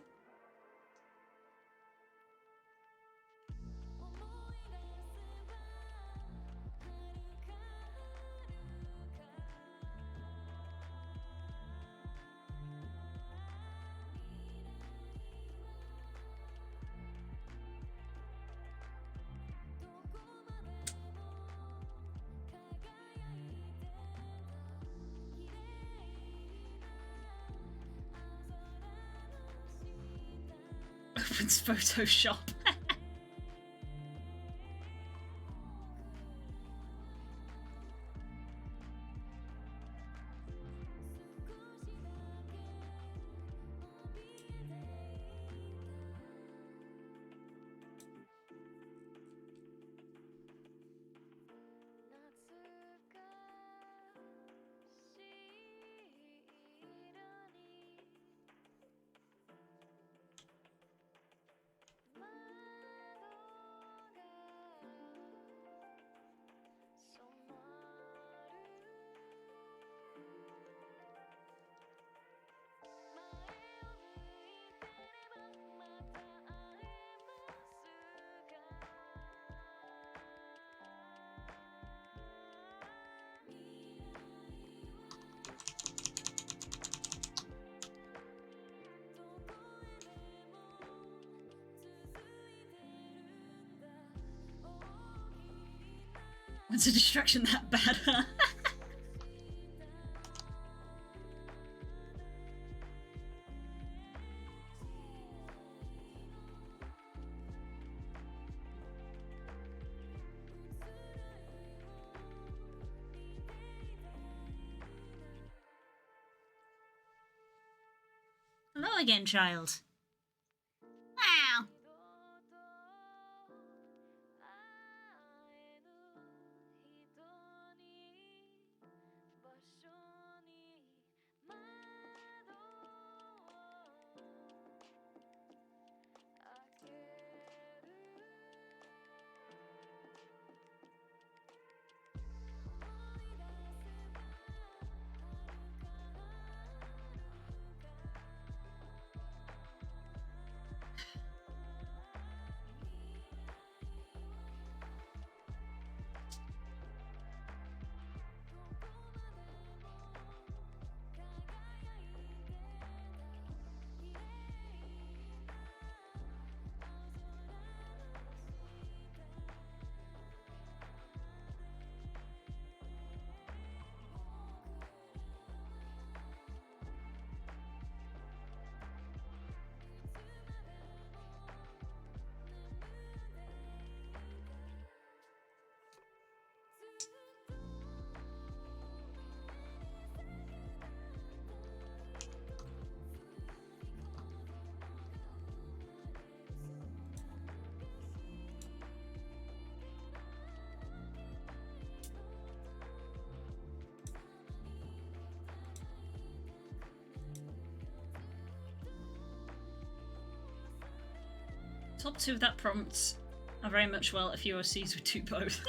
Opens Photoshop. What's a distraction that bad, huh? Hello again, child. Wow. Top two of that prompt are very much, well, if UOCs would do both.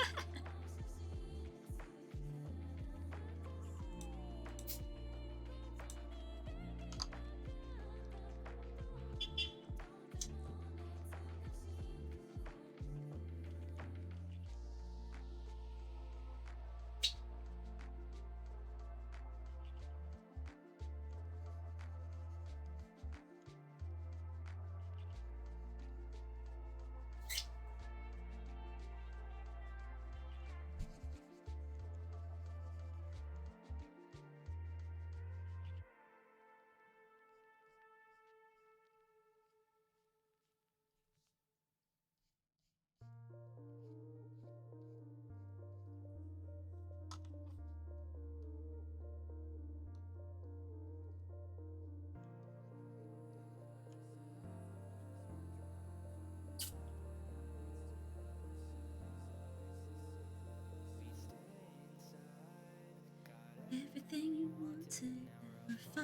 everything you wanted, never far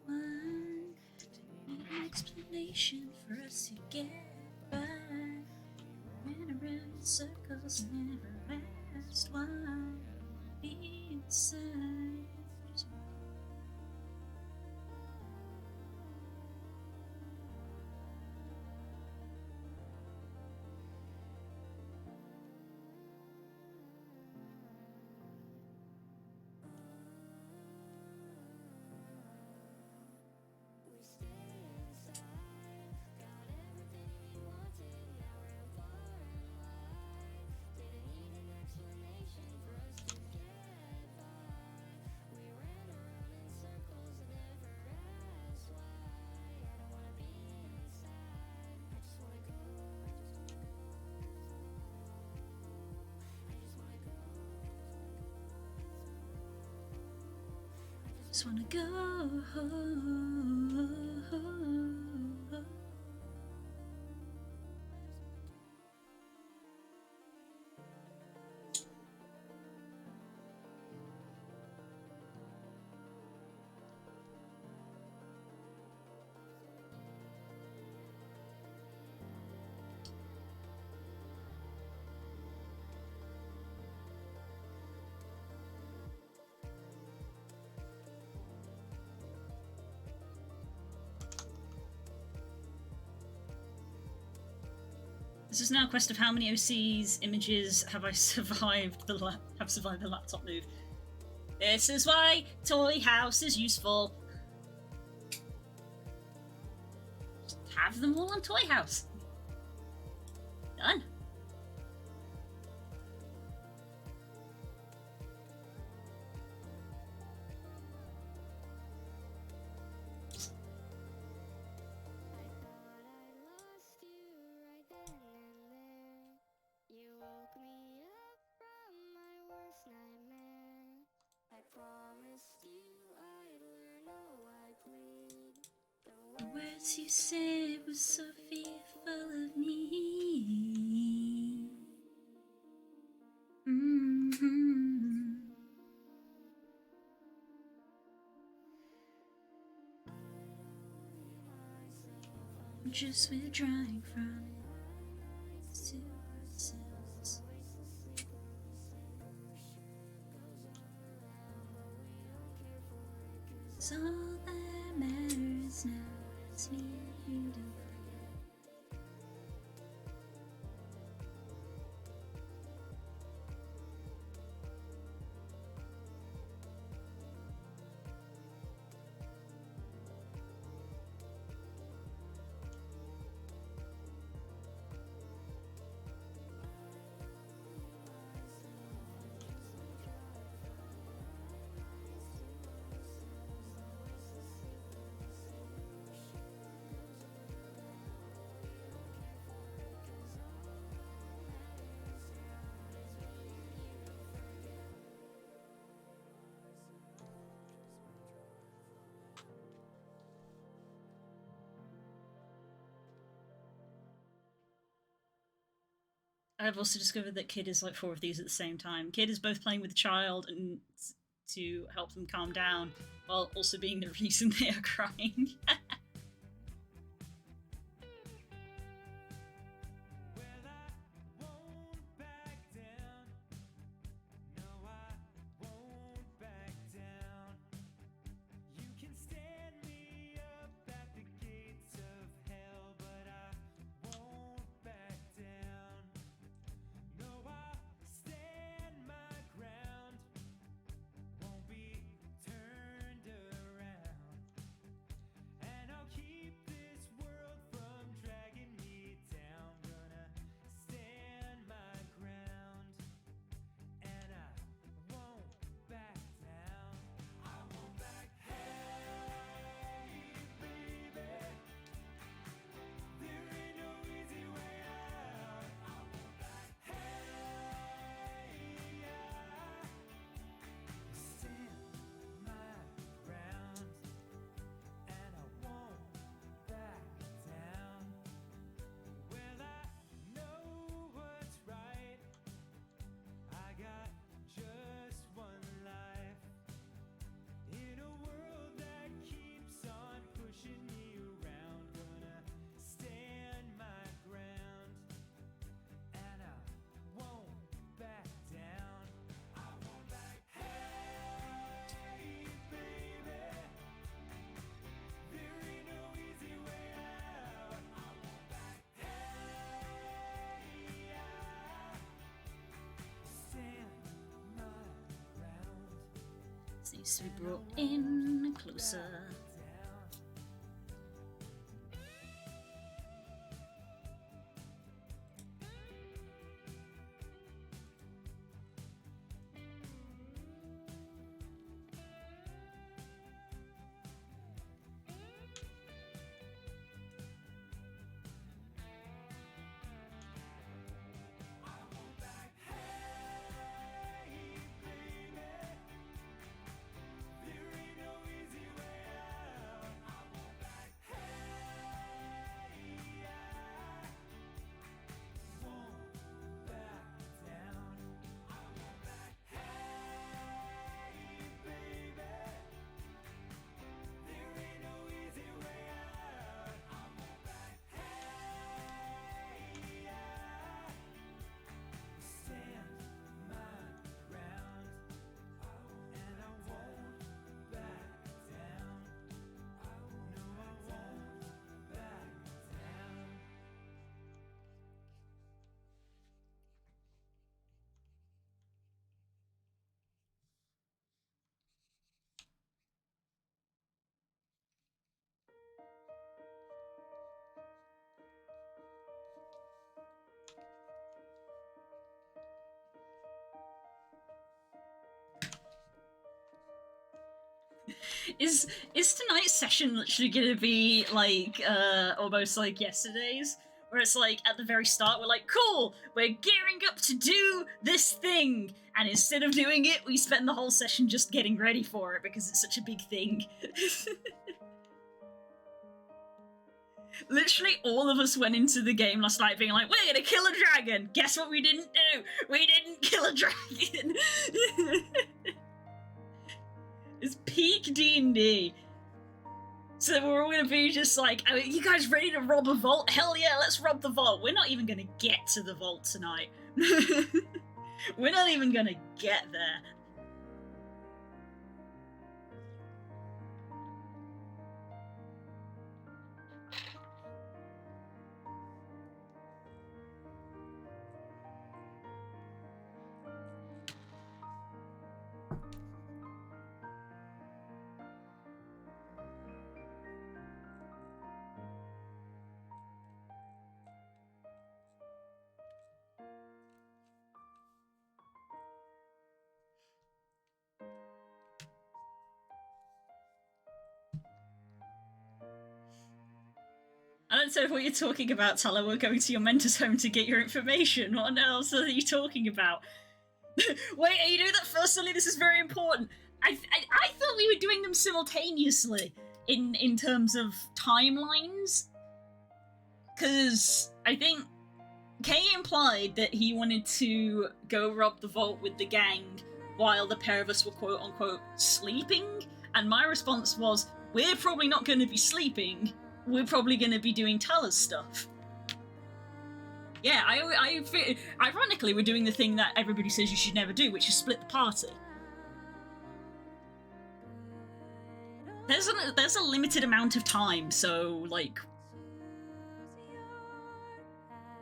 away. Need an explanation for us to get by. Ran around in circles, never asked why. Be inside. Just wanna go. This is now a quest of how many OC's images have I survived survived the laptop move. This is why Toy House is useful. Just have them all on Toy House. Done. The words you said were so fearful of me. I'm just withdrawing from it to ourselves. It's all that matters now. It's me and you. I've also discovered that Kid is like 4 of these at the same time. Kid is both playing with the child and to help them calm down, while also being the reason they are crying. This needs to be brought in closer. Is tonight's session literally gonna be like almost like yesterday's? Where it's like at the very start we're like, cool, we're gearing up to do this thing, and instead of doing it, we spend the whole session just getting ready for it because it's such a big thing. Literally all of us went into the game last night being like, we're gonna kill a dragon! Guess what we didn't do? We didn't kill a dragon! It's peak D&D. So we're all gonna be just like, are you guys ready to rob a vault? Hell yeah, let's rob the vault. We're not even gonna get to the vault tonight. We're not even gonna get there. I don't know what you're talking about, Tala. We're going to your mentor's home to get your information. What else are you talking about? Wait, are you doing that first, Sully? This is very important. I thought we were doing them simultaneously in terms of timelines. Because I think Kay implied that he wanted to go rob the vault with the gang while the pair of us were quote-unquote sleeping. And my response was, we're probably not going to be sleeping. We're probably going to be doing Tala's stuff. Yeah, ironically, we're doing the thing that everybody says you should never do, which is split the party. There's a limited amount of time, so, like...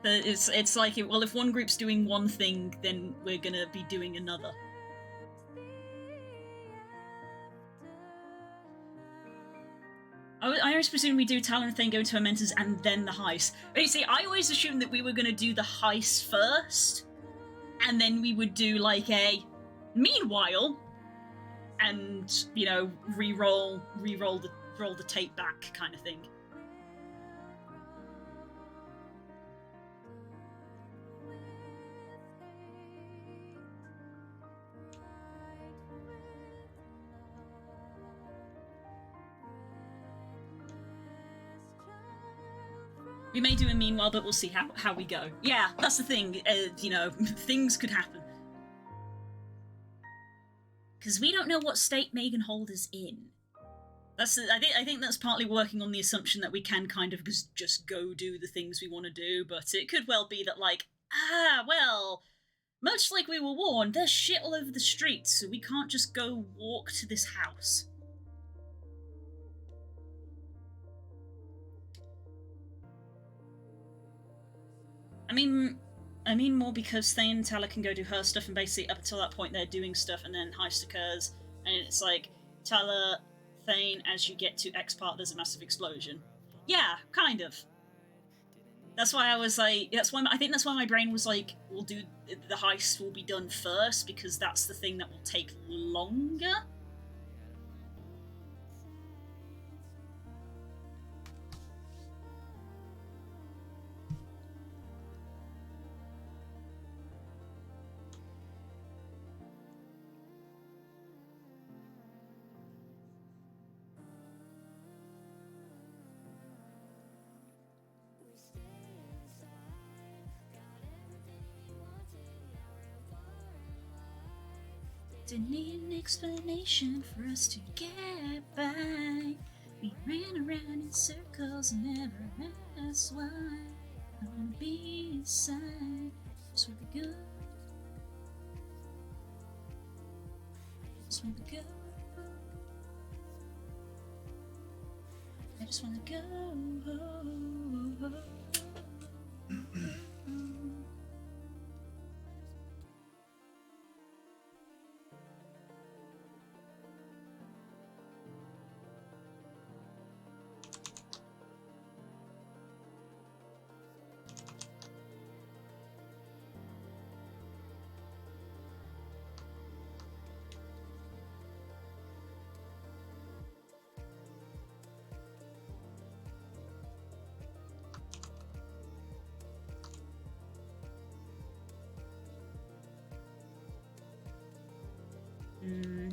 It's like, well, if one group's doing one thing, then we're gonna be doing another. I always presume we do Talon thing, go to our mentors, and then the heist. But you see, I always assumed that we were going to do the heist first, and then we would do, like, a meanwhile, and, you know, roll the tape back kind of thing. We may do a meanwhile, but we'll see how we go. Yeah, that's the thing. You know, things could happen. Because we don't know what state Megan Holder's in. I think that's partly working on the assumption that we can kind of just go do the things we want to do, but it could well be that, like, well, much like we were warned, there's shit all over the streets, so we can't just go walk to this house. I mean more because Thane and Tala can go do her stuff, and basically up until that point they're doing stuff, and then heist occurs, And it's like, tell her, Thane, as you get to X part, there's a massive explosion. Yeah, kind of. That's why I was like, I think that's why my brain was like, we'll do, the heist will be done first, because that's the thing that will take longer. Didn't need an explanation for us to get by. We ran around in circles and never asked why. I wanna be inside, just wanna go. Just wanna go. I just wanna go.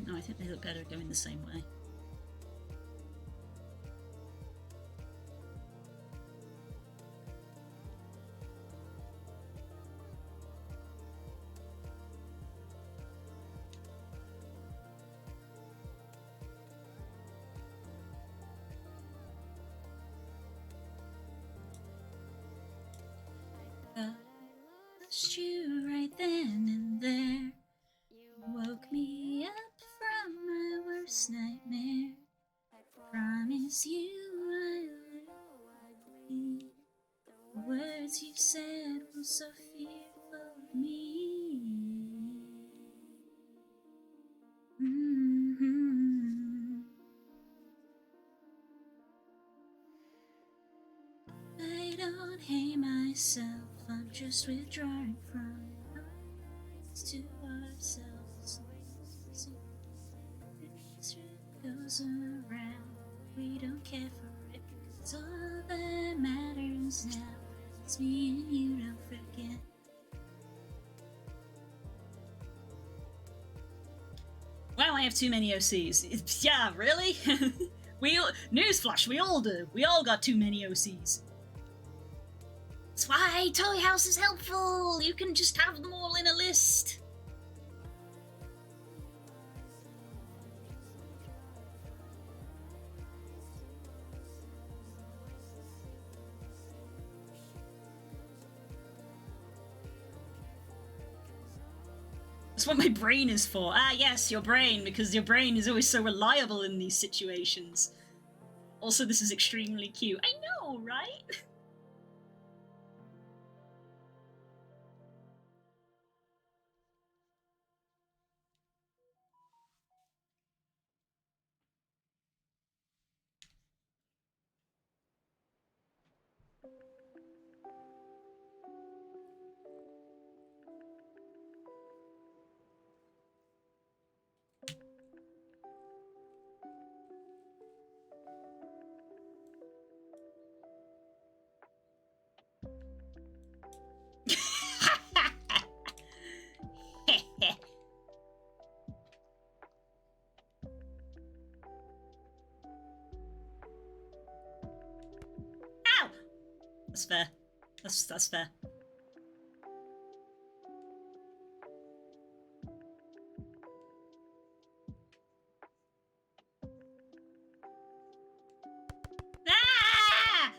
No, I think they look better going the same way. I lost you right then and there. Woke me up from my worst nightmare. Promise you I'll believe the words you said were so fearful of me. I don't hate myself, I'm just withdrawing from lies to ourselves. Goes around, we don't care for it, cause all that matters now is me and you, don't forget. Wow, I have too many OCs. Yeah, really? Newsflash, we all do. We all got too many OCs. That's why Toy House is helpful. You can just have them all in a list. That's what my brain is for. Ah, yes, your brain, because your brain is always so reliable in these situations. Also, this is extremely cute. I know, right? Ow! That's fair. That's fair. Ah!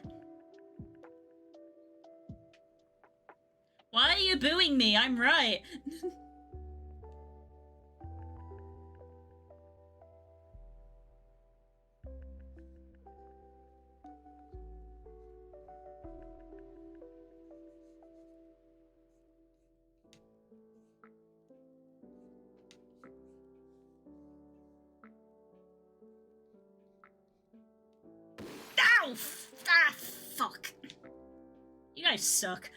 Why are you booing me? I'm right. Ow! Ah, fuck. You guys suck.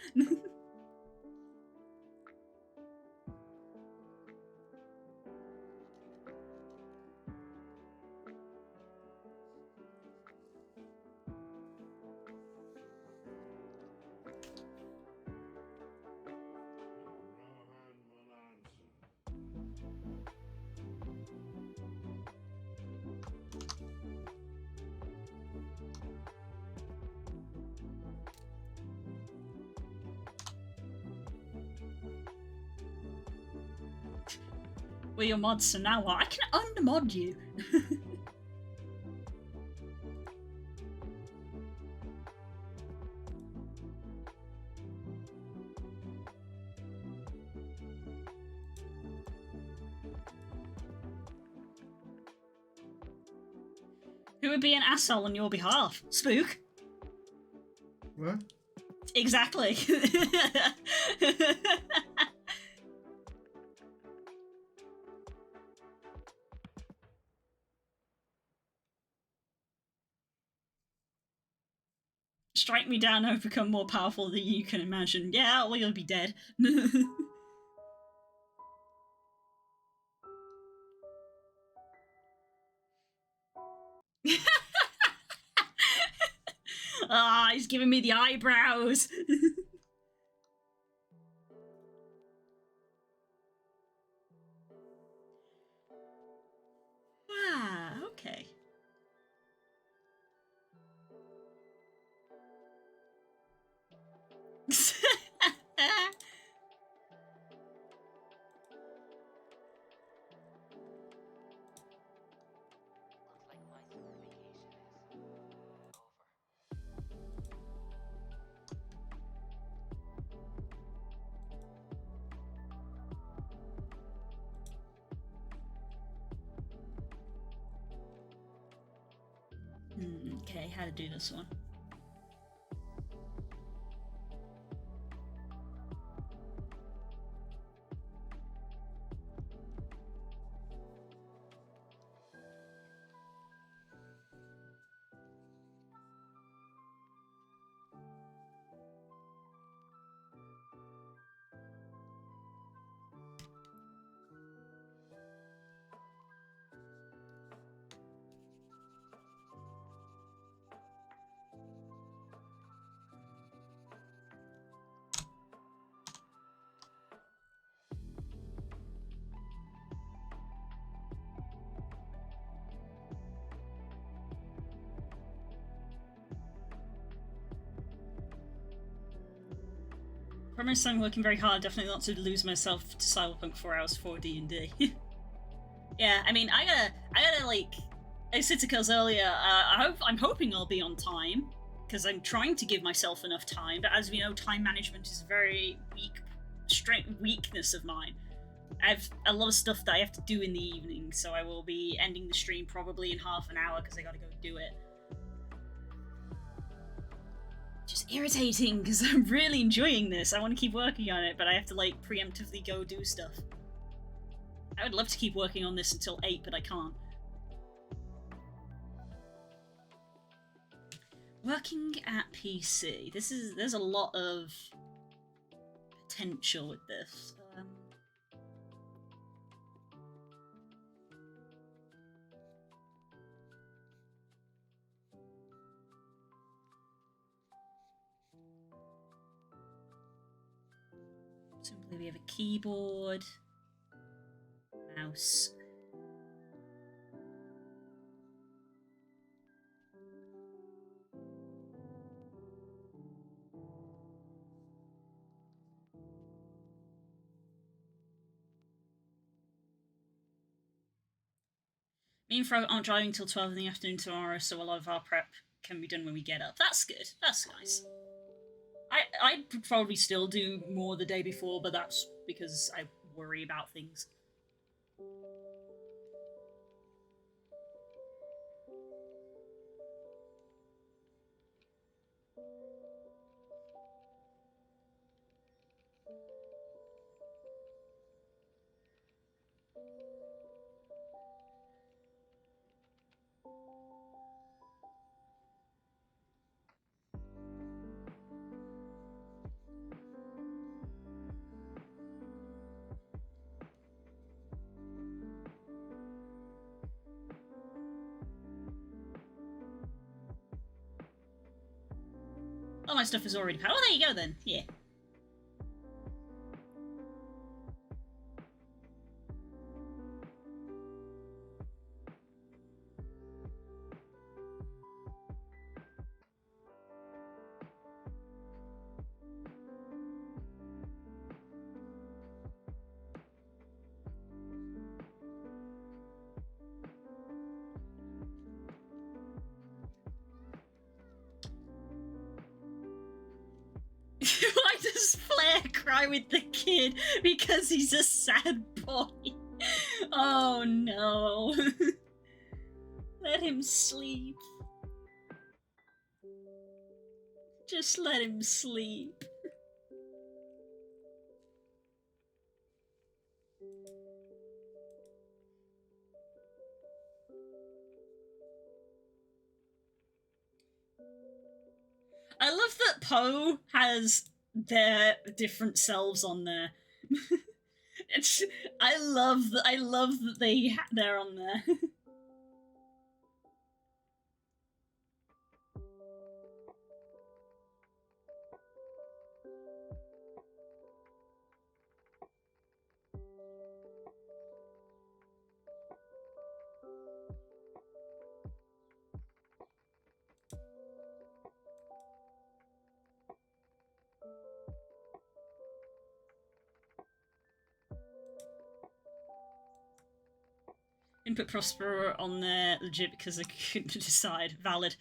We're your mods, so now what? I can unmod you. Who would be an asshole on your behalf? Spook? What? Exactly. Strike me down, I've become more powerful than you can imagine. Yeah, or you'll be dead. Ah, he's giving me the eyebrows. Ah, okay. Okay, how to do this one. Promise I'm working very hard, definitely not to lose myself to Cyberpunk 4 hours for D&D. Yeah, I mean, I gotta like, I said to Kels earlier, I'm hoping I'll be on time, because I'm trying to give myself enough time, but as we know, time management is a very weakness of mine. I have a lot of stuff that I have to do in the evening, so I will be ending the stream probably in half an hour, because I gotta go do it. Just irritating, because I'm really enjoying this. I want to keep working on it, but I have to, like, preemptively go do stuff. I would love to keep working on this until 8, but I can't. Working at PC. There's a lot of potential with this. Simply we have a keyboard, mouse. Me and Fro aren't driving till 12 in the afternoon tomorrow, so a lot of our prep can be done when we get up. That's good. That's nice. I'd probably still do more the day before, but that's because I worry about things. Oh, my stuff is already powered. Oh, there you go then. Yeah. Why does Flair cry with the kid? Because he's a sad boy. Oh no. Let him sleep. Just let him sleep. I love that Poe has their different selves on there. I love that they're on there. Input Prospero on there legit because I couldn't decide. Valid.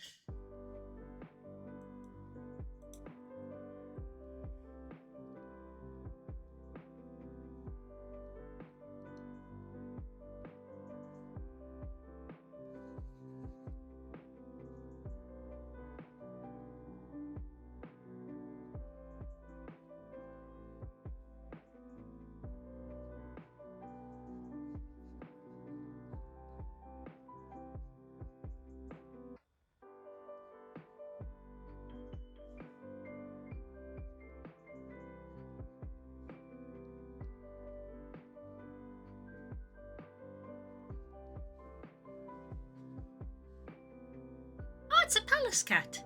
Oh, it's a palace cat.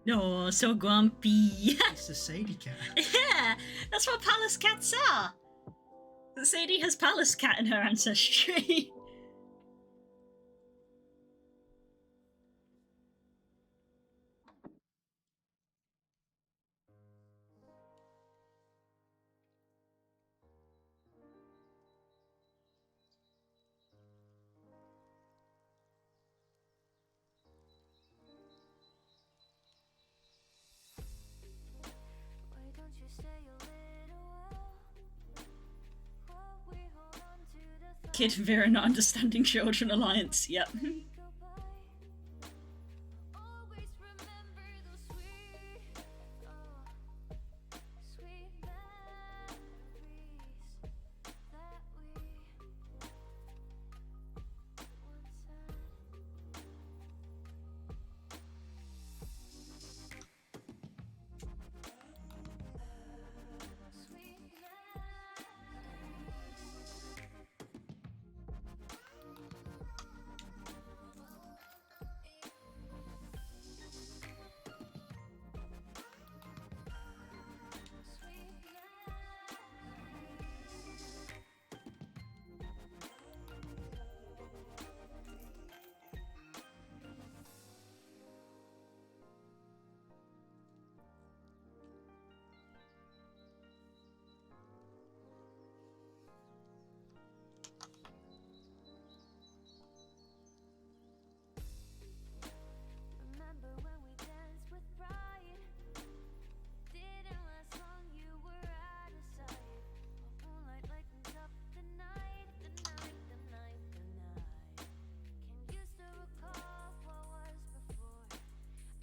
No, so grumpy. It's a Sadie cat. Yeah, that's what palace cats are. Sadie has palace cat in her ancestry. Why don't you stay a little while we hold on to the Kid Vera not understanding children alliance. Yep. go by? Always remember those sweet, sweet memories that we once had. Sweet Remember when we danced with pride? Didn't last long, you were out of sight. Moonlight lightens up the night, the night, the night, the night. Can you still recall what was before?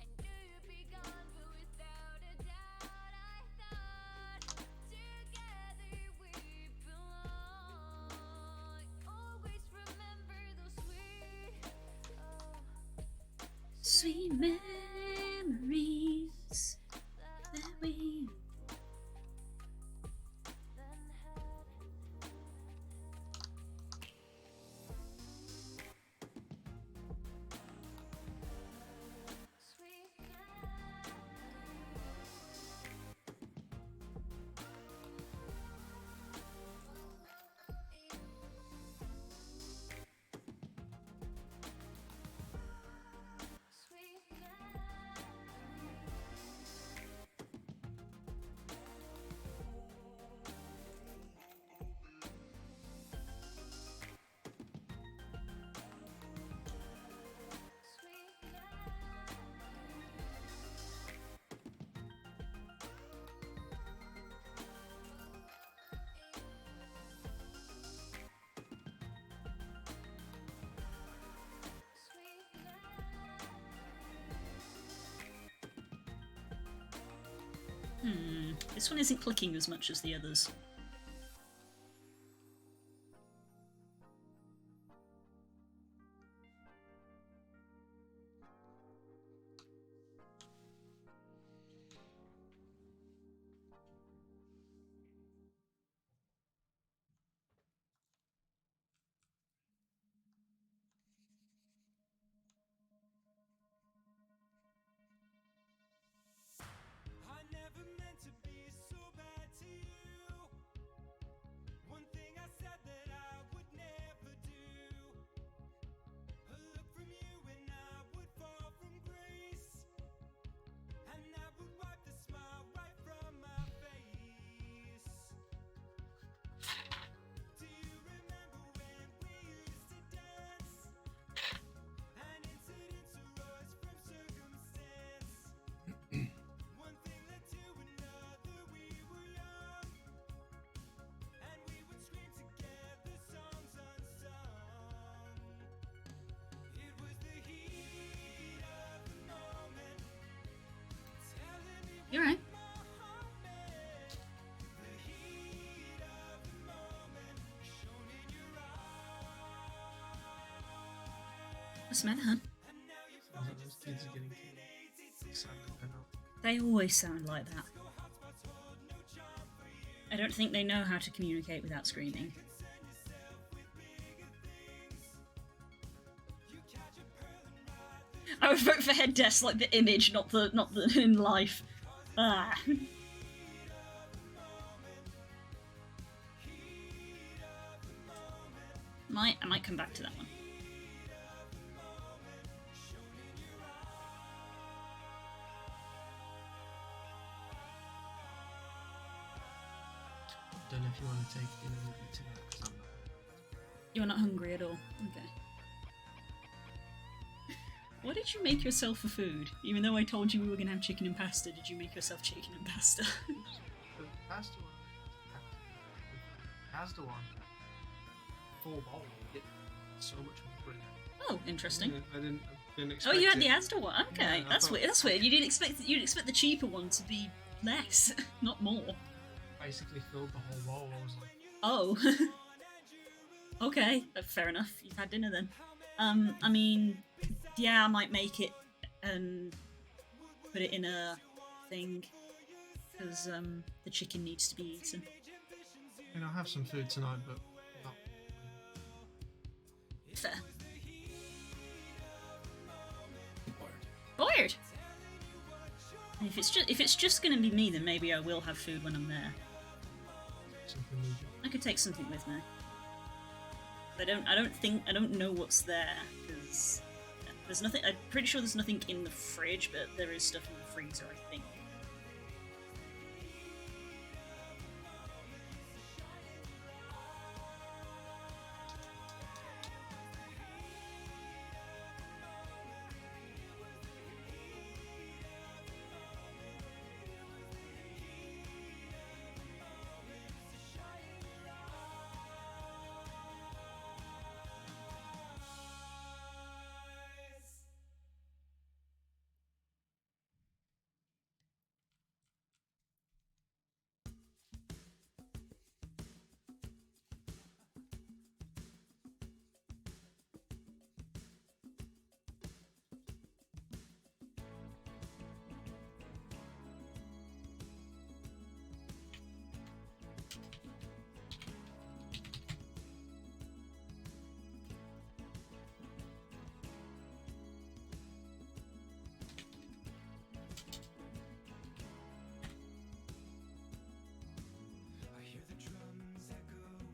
I knew you'd be gone, but without a doubt, I thought together we belong. Always remember those sweet, Sweet memories that we. then had. This one isn't clicking as much as the others. I never meant to be so bad to you. One thing I said that I would never do. A look from you and I would fall from grace. And I would wipe the smile right from my face. Do you remember when we used to dance? And incidents arose from circumstance. One thing led to another, we were young. And we would scream together, songs unsung. It was the heat of the moment, telling me You're right. my heart meant. The heat of the moment, shone in your eyes. What's the matter, hun? And now you Sounds like those kids are getting excited. They're not. They always sound like that. I don't think they know how to communicate without screaming. I would vote for head desk, like the image, not the in life. Ah. I might come back to that one. Don't know if you want to take dinner with me tonight, 'cause I'm not. You're not hungry at all. Okay. What did you make yourself for food? Even though I told you we were gonna have chicken and pasta, did you make yourself chicken and pasta? The pasta one. Pasta one. Full bowl. It so much more. Oh, interesting. Yeah, I didn't Oh, expect you had it. the Asda one. Okay, Yeah, I that's thought- weird. That's weird. You'd expect the cheaper one to be less, not more. Basically filled the whole bowl. I was like, Oh. Okay, fair enough. You've had dinner then. I mean, yeah, I might make it and put it in a thing because the chicken needs to be eaten. I'll have some food tonight, but not. Fair. Bored. And if it's just gonna be me, then maybe I will have food when I'm there. Something new. I could take something with me. But I don't know what's there because there's nothing. I'm pretty sure there's nothing in the fridge, but there is stuff in the freezer, I think.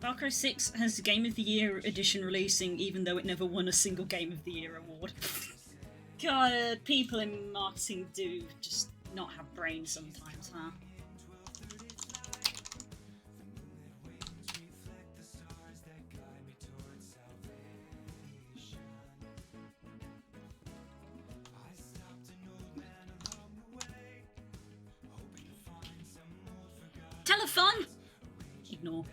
Far Cry 6 has a Game of the Year edition releasing, even though it never won a single Game of the Year award. God, people in marketing do just not have brains sometimes, huh? Telephone! Ignore.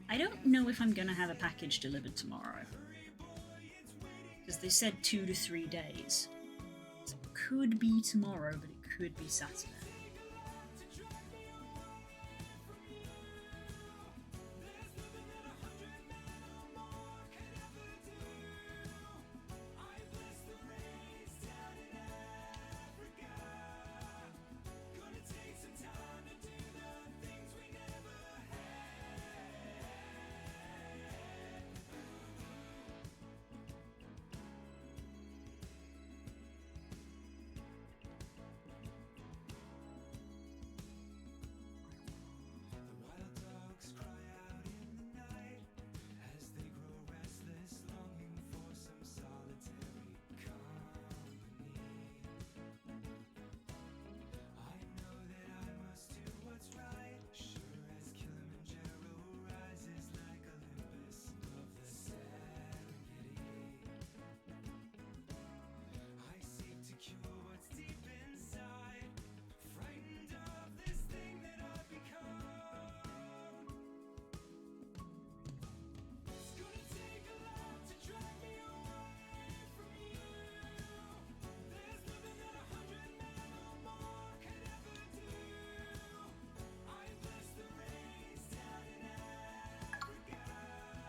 I don't know if I'm gonna have a package delivered tomorrow. Because they said 2 to 3 days. could be tomorrow, but it could be Saturday.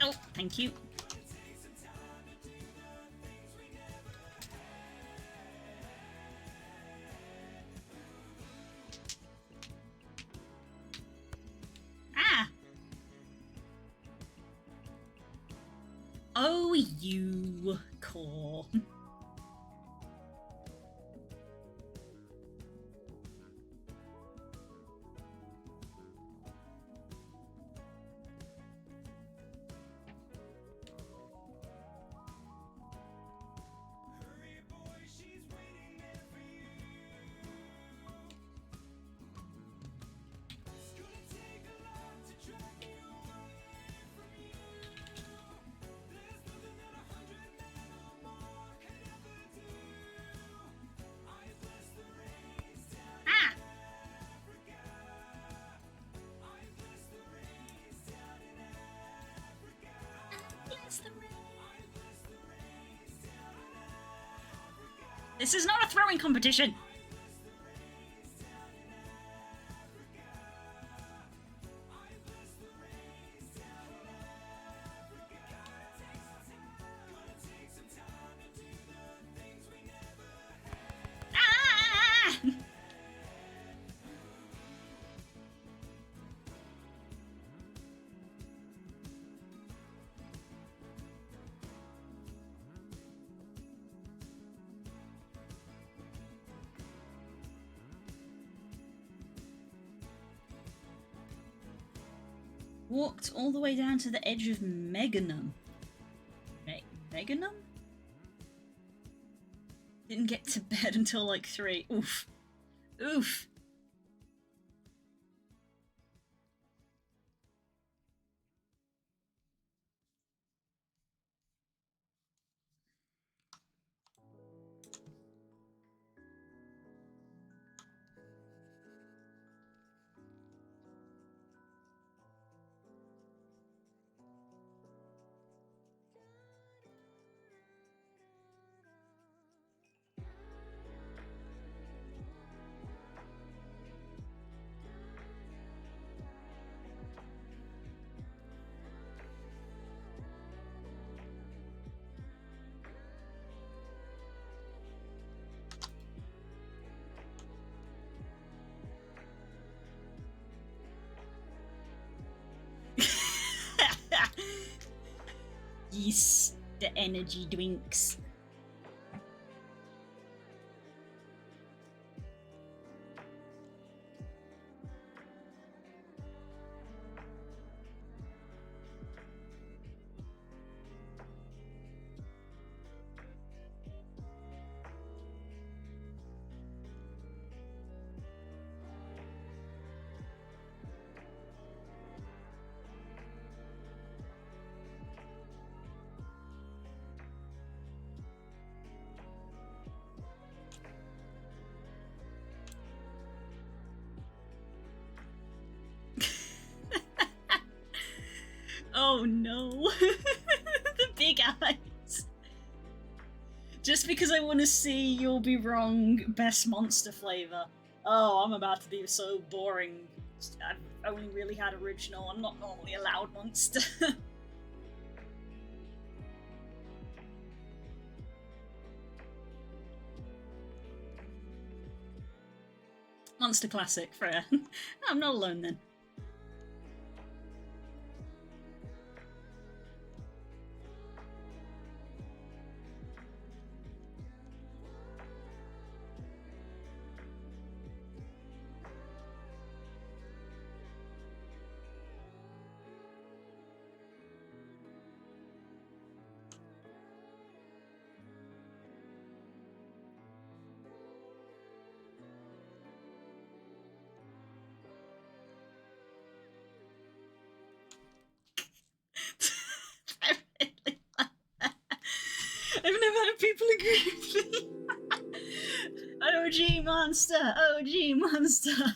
Oh, thank you. Ah! Oh, you core. This is not a throwing competition! Ah! Walked all the way down to the edge of Meganum. Meganum? Didn't get to bed until like 3. Oof. Oof. Yes, the energy drinks. Oh no. The big eyes. Just because I want to see You'll Be Wrong best monster flavor. Oh, I'm about to be so boring. I've only really had original. I'm not normally allowed monster. Monster classic, Freya. I'm not alone then. I really like that. I've never had people agree with me. OG monster! OG monster!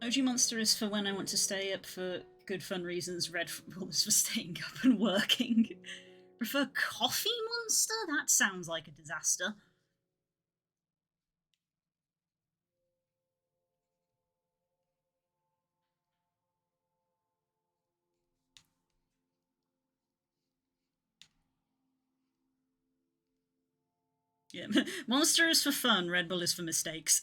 OG Monster is for when I want to stay up for good fun reasons. Red Bull is for staying up and working. Prefer Coffee Monster? That sounds like a disaster. Yeah, Monster is for fun, Red Bull is for mistakes.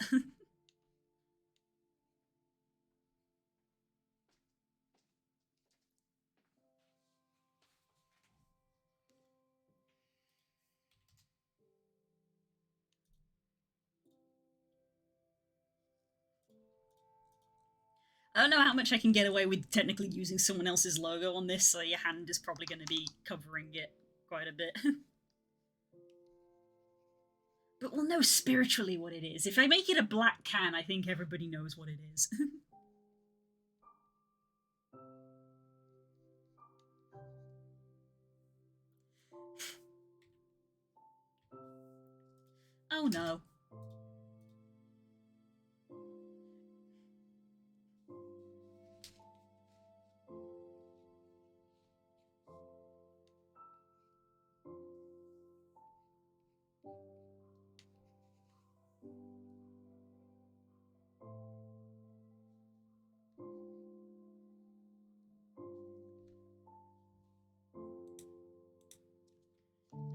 I don't know how much I can get away with technically using someone else's logo on this, so your hand is probably going to be covering it quite a bit. But we'll know spiritually what it is. If I make it a black can, I think everybody knows what it is. Oh no.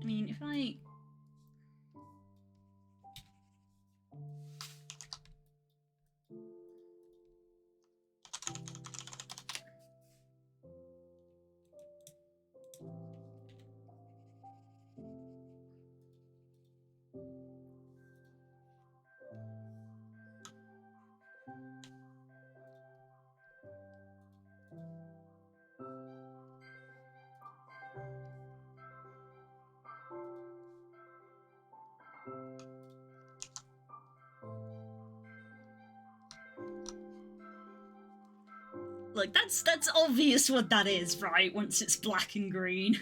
I mean, if I... Look, that's obvious what that is, right? Once it's black and green.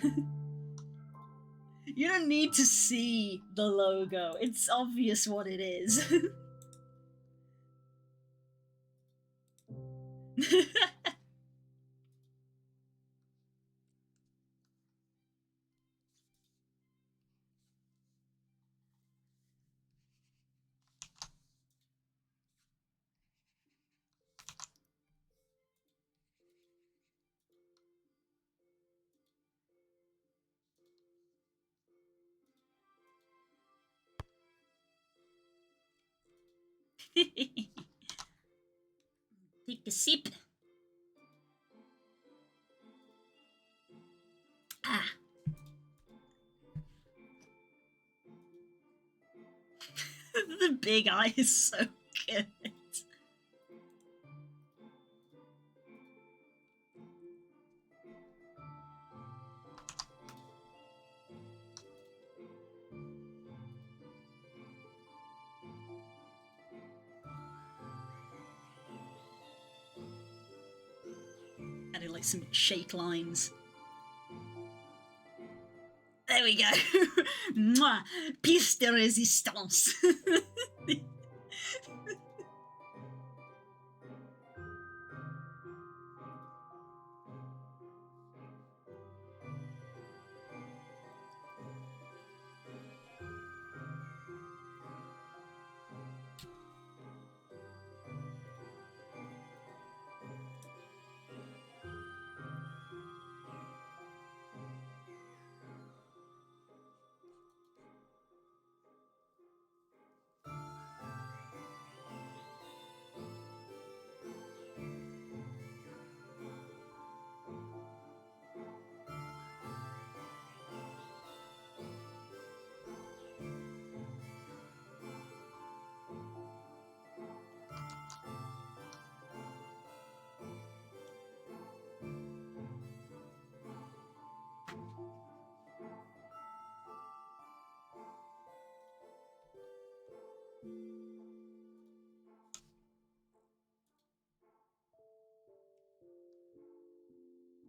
You don't need to see the logo. It's obvious what it is. Take a sip. Ah. The big eye is so good. Added like some shake lines. There we go. Mwah. Piece de resistance.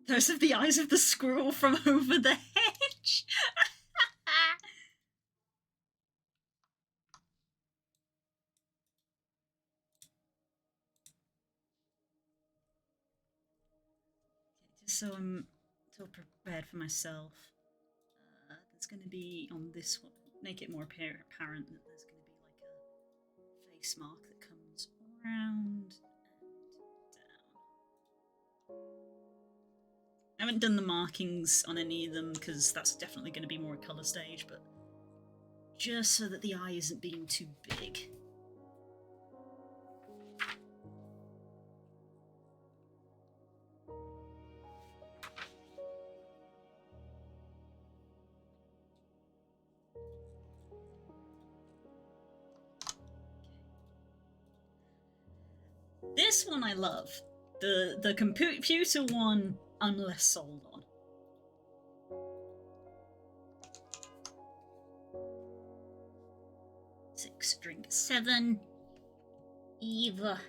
Those are the eyes of the squirrel from over the hedge. Just so I'm still prepared for myself. There's going to be on this one, make it more apparent that there's going to be like a face mark that comes around and down. I haven't done the markings on any of them because that's definitely going to be more a colour stage, but just so that the eye isn't being too big. This one I love. The computer one, I'm less sold on. Six, drink 7. Eva.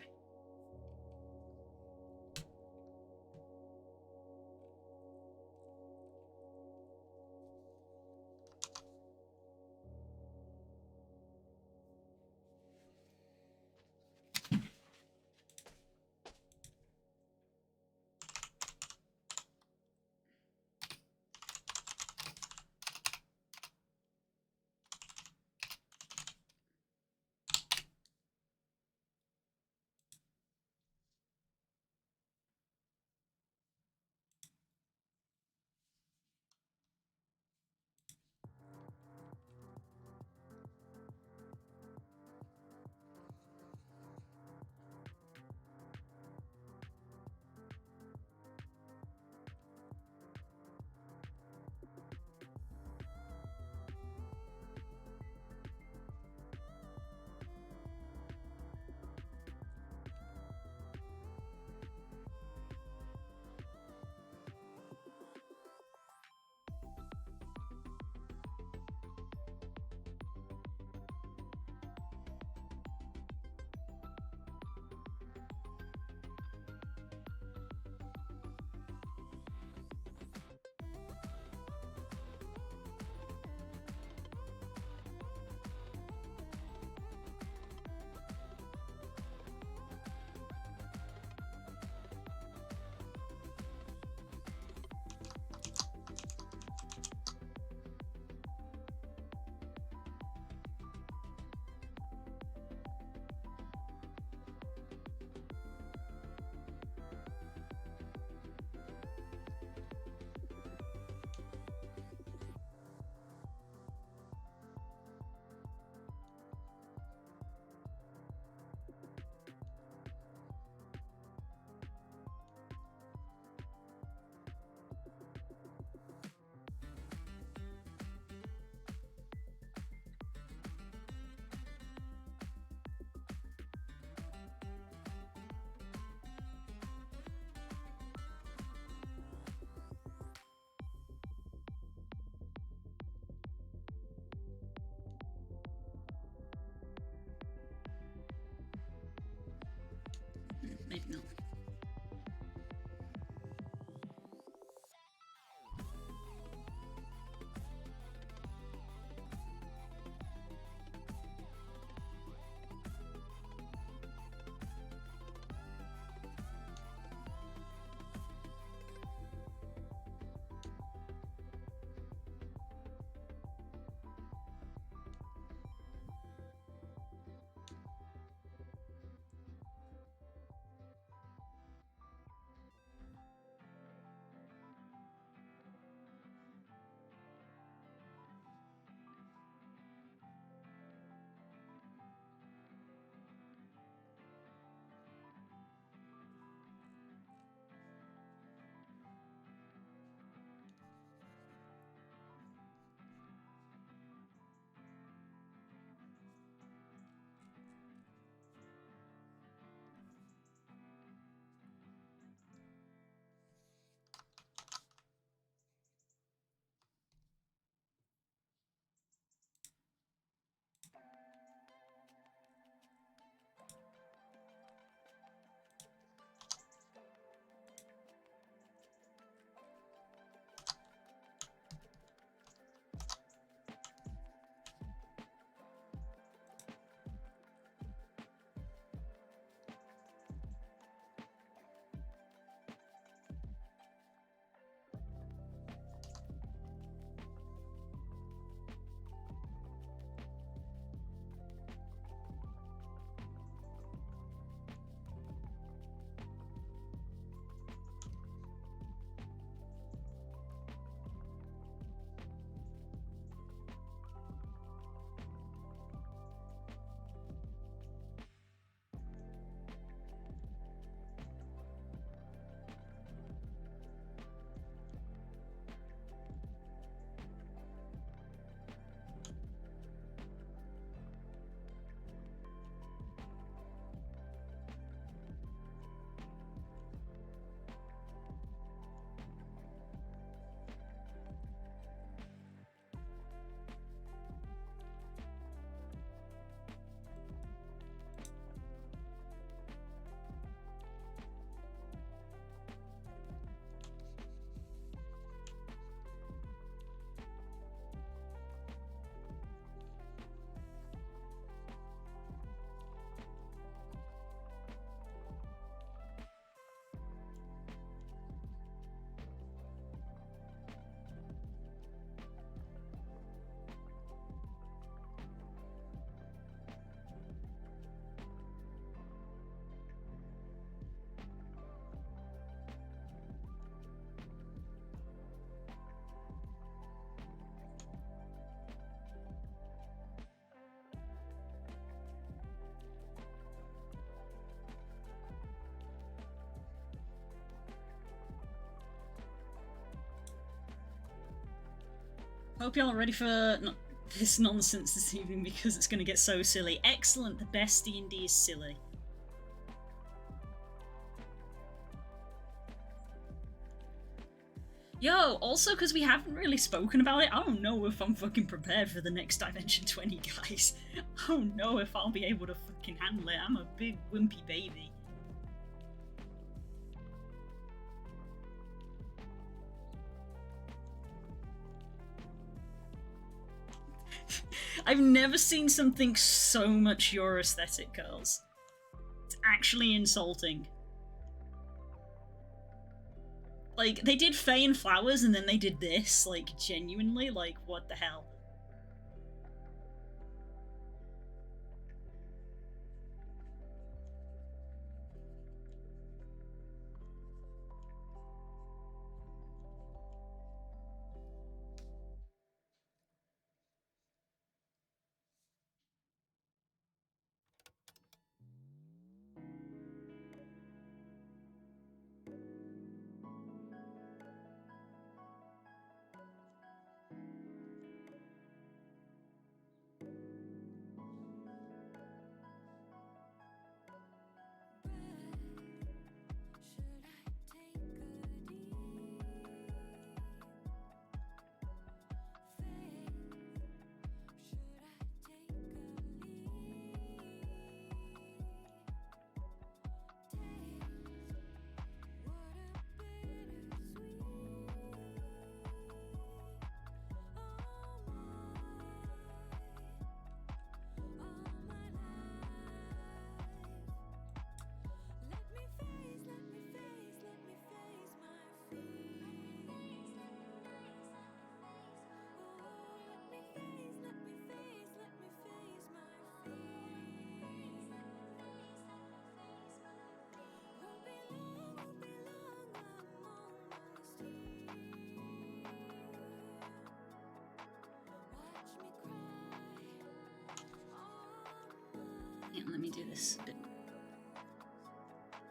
Hope y'all are ready for this nonsense this evening because it's gonna get so silly. Excellent, the best D&D is silly. Yo, also because we haven't really spoken about it, I don't know if I'm fucking prepared for the next Dimension 20, guys. I don't know if I'll be able to fucking handle it. I'm a big wimpy baby. I've never seen something so much your aesthetic, girls. It's actually insulting. Like, they did Fae and Flowers and then they did this, like, genuinely, like, what the hell? Yeah, let me do this a bit.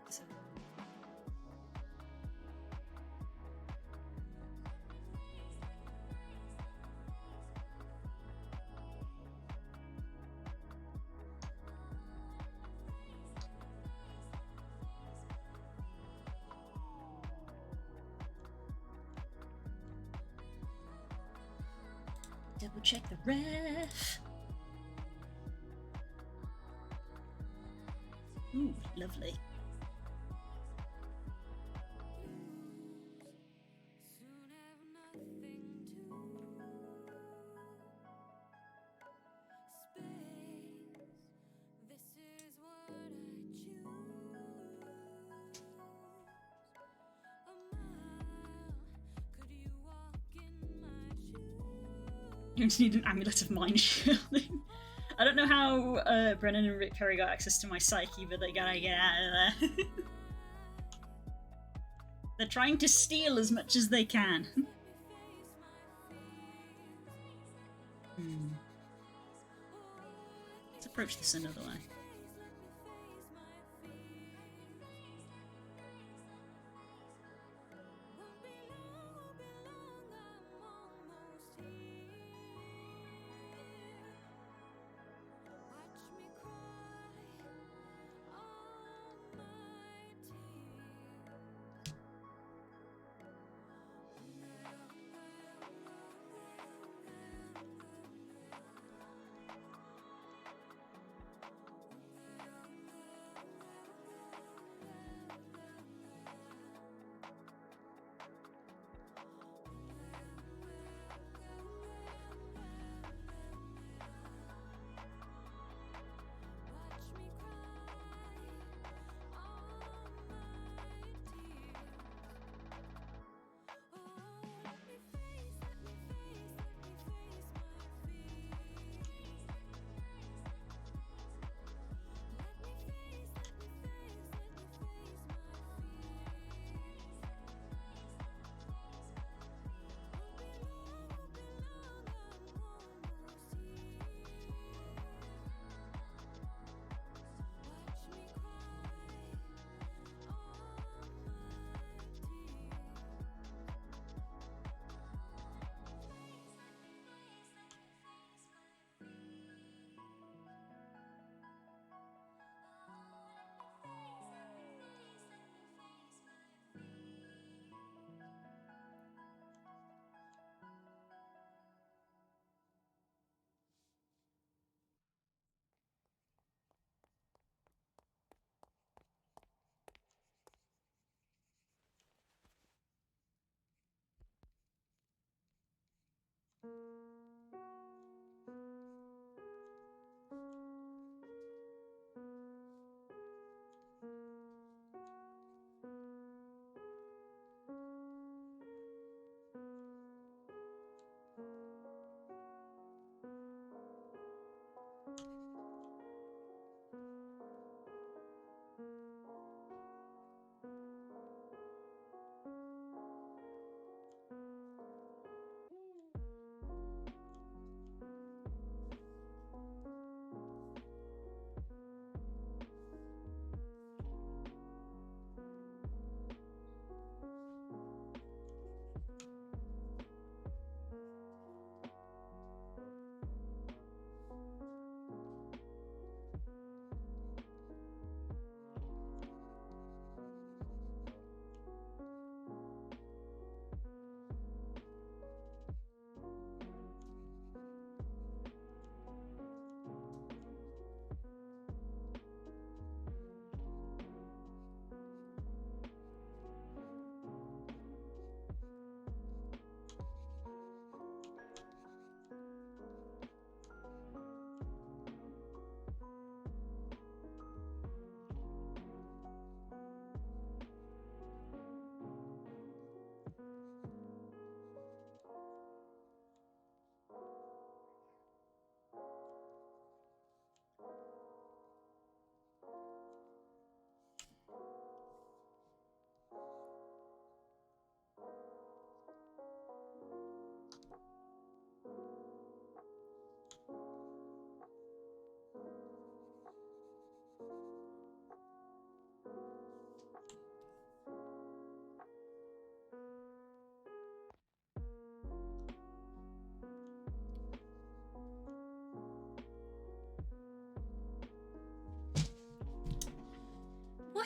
So. Double check the ref. Ooh, lovely. You just need an amulet of mind shielding. I don't know how Brennan and Rick Perry got access to my psyche, but they gotta get out of there. They're trying to steal as much as they can. Let's approach this another way.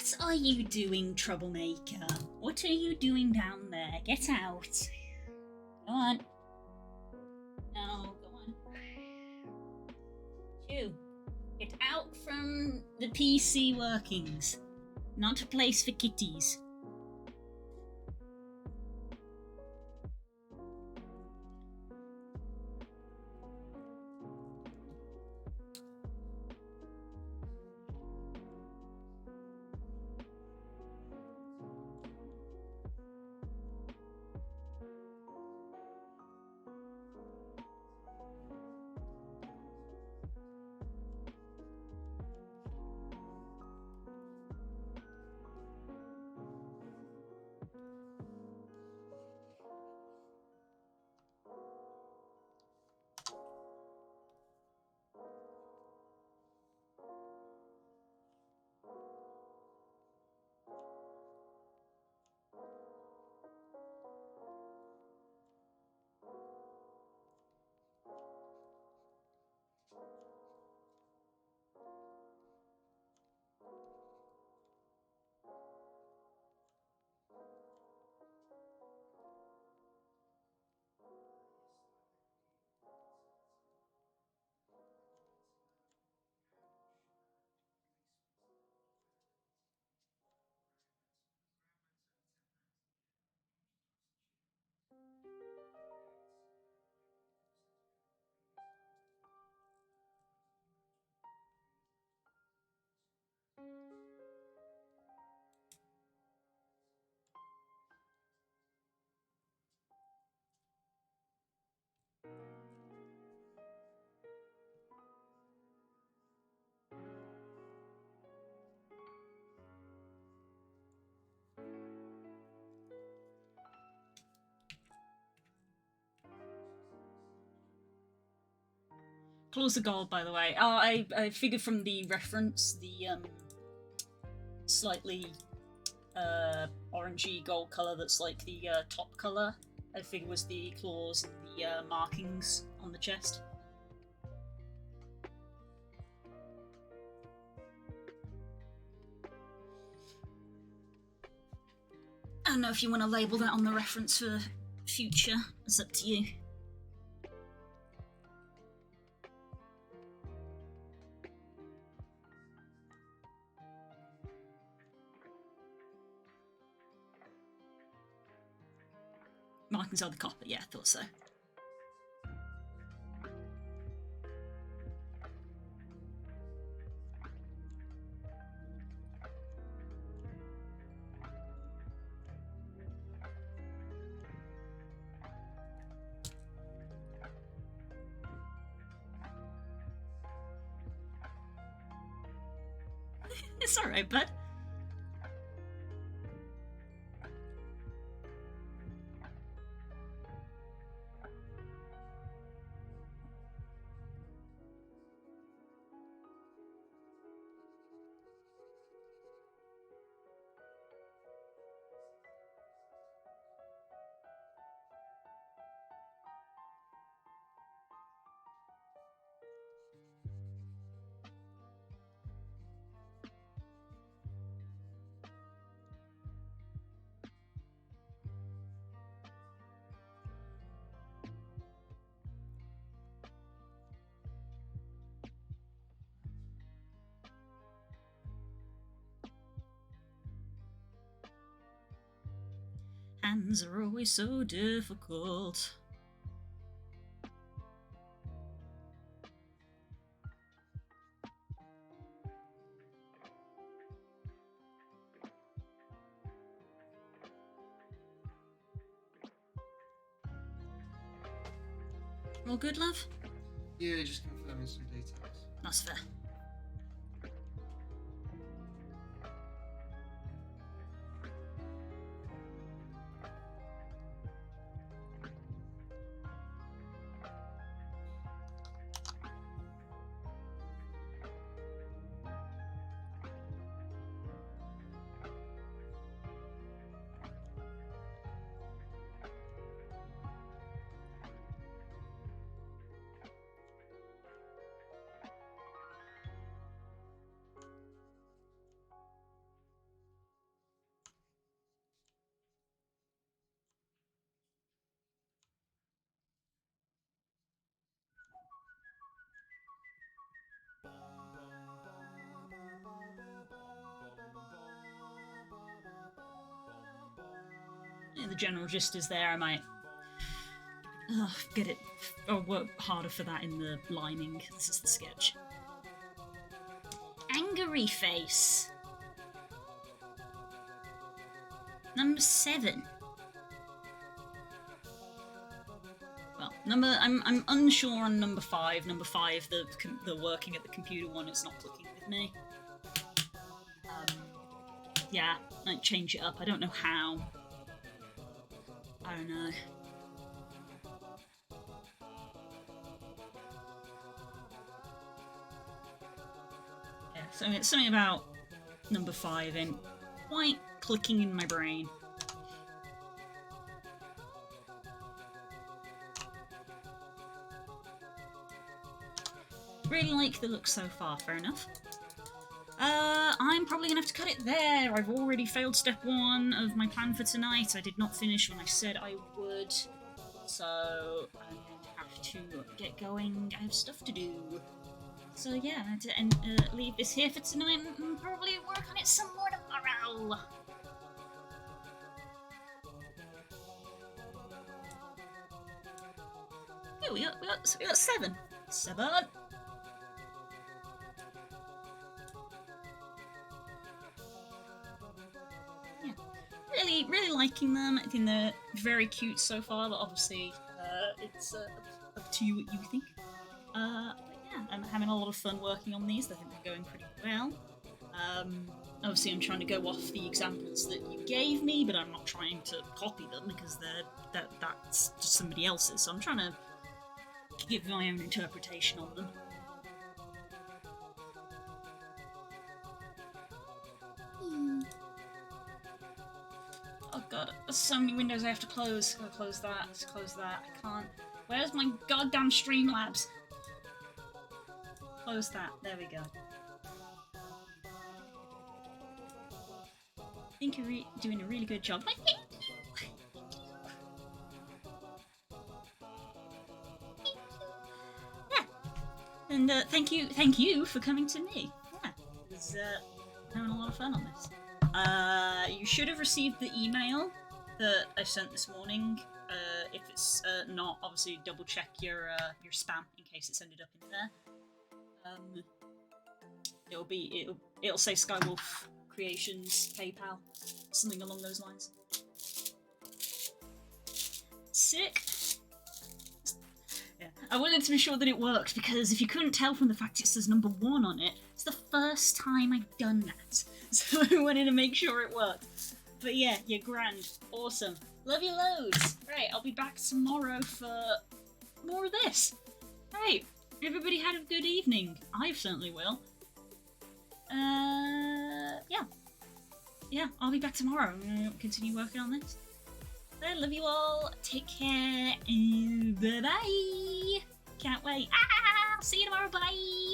What are you doing, troublemaker? What are you doing down there? Get out. Go on. No, go on. You. Get out from the PC workings. Not a place for kitties. Claws of Gold, by the way. I figured from the reference, the slightly orangey gold colour that's like the top colour, I figured was the claws and the markings on the chest. I don't know if you want to label that on the reference for future. It's up to you. Markings are the copper, yeah, I thought so. It's alright, bud. Hands are always so difficult. All good, love? Yeah, just confirming some details. That's fair. the general gist is there. I might get it, or work harder for that in the lining. This is the sketch. Angry face. Number 7. Well, I'm unsure on number 5. Number 5, the working at the computer one, it's not clicking with me. Yeah, I'd change it up. I don't know how. I don't know. Yeah, so it's something about number 5 and quite clicking in my brain. Really like the look so far, fair enough. I'm probably gonna have to cut it there. I've already failed step 1 of my plan for tonight. I did not finish when I said I would. So I'm going to have to get going. I have stuff to do. So yeah, and leave this here for tonight and probably work on it some more tomorrow. Yeah, we got 7. 7. Really liking them. I think they're very cute so far, but obviously it's up to you what you think. But yeah, I'm having a lot of fun working on these. I think they're going pretty well. Obviously I'm trying to go off the examples that you gave me, but I'm not trying to copy them because that's just somebody else's. So I'm trying to give my own interpretation on them. Oh god, there's so many windows I have to close. Gotta close that, close that. I can't. Where's my goddamn Streamlabs? Close that. There we go. I think you're doing a really good job. Thank you. Yeah. And thank you for coming to me. Yeah, it was having a lot of fun on this. You should have received the email that I sent this morning. If it's not, obviously double check your spam in case it's ended up in there. It'll say Skywolf Creations PayPal, something along those lines. Sick. Yeah, I wanted to be sure that it worked because if you couldn't tell from the fact it says number 1 on it, it's the first time I've done that. So I wanted to make sure it worked. But yeah, you're grand. Awesome. Love you loads. Right, I'll be back tomorrow for more of this. Right, everybody had a good evening. I certainly will. Yeah. Yeah, I'll be back tomorrow. I'm going to continue working on this. I love you all. Take care. Bye-bye. Can't wait. See you tomorrow. Bye.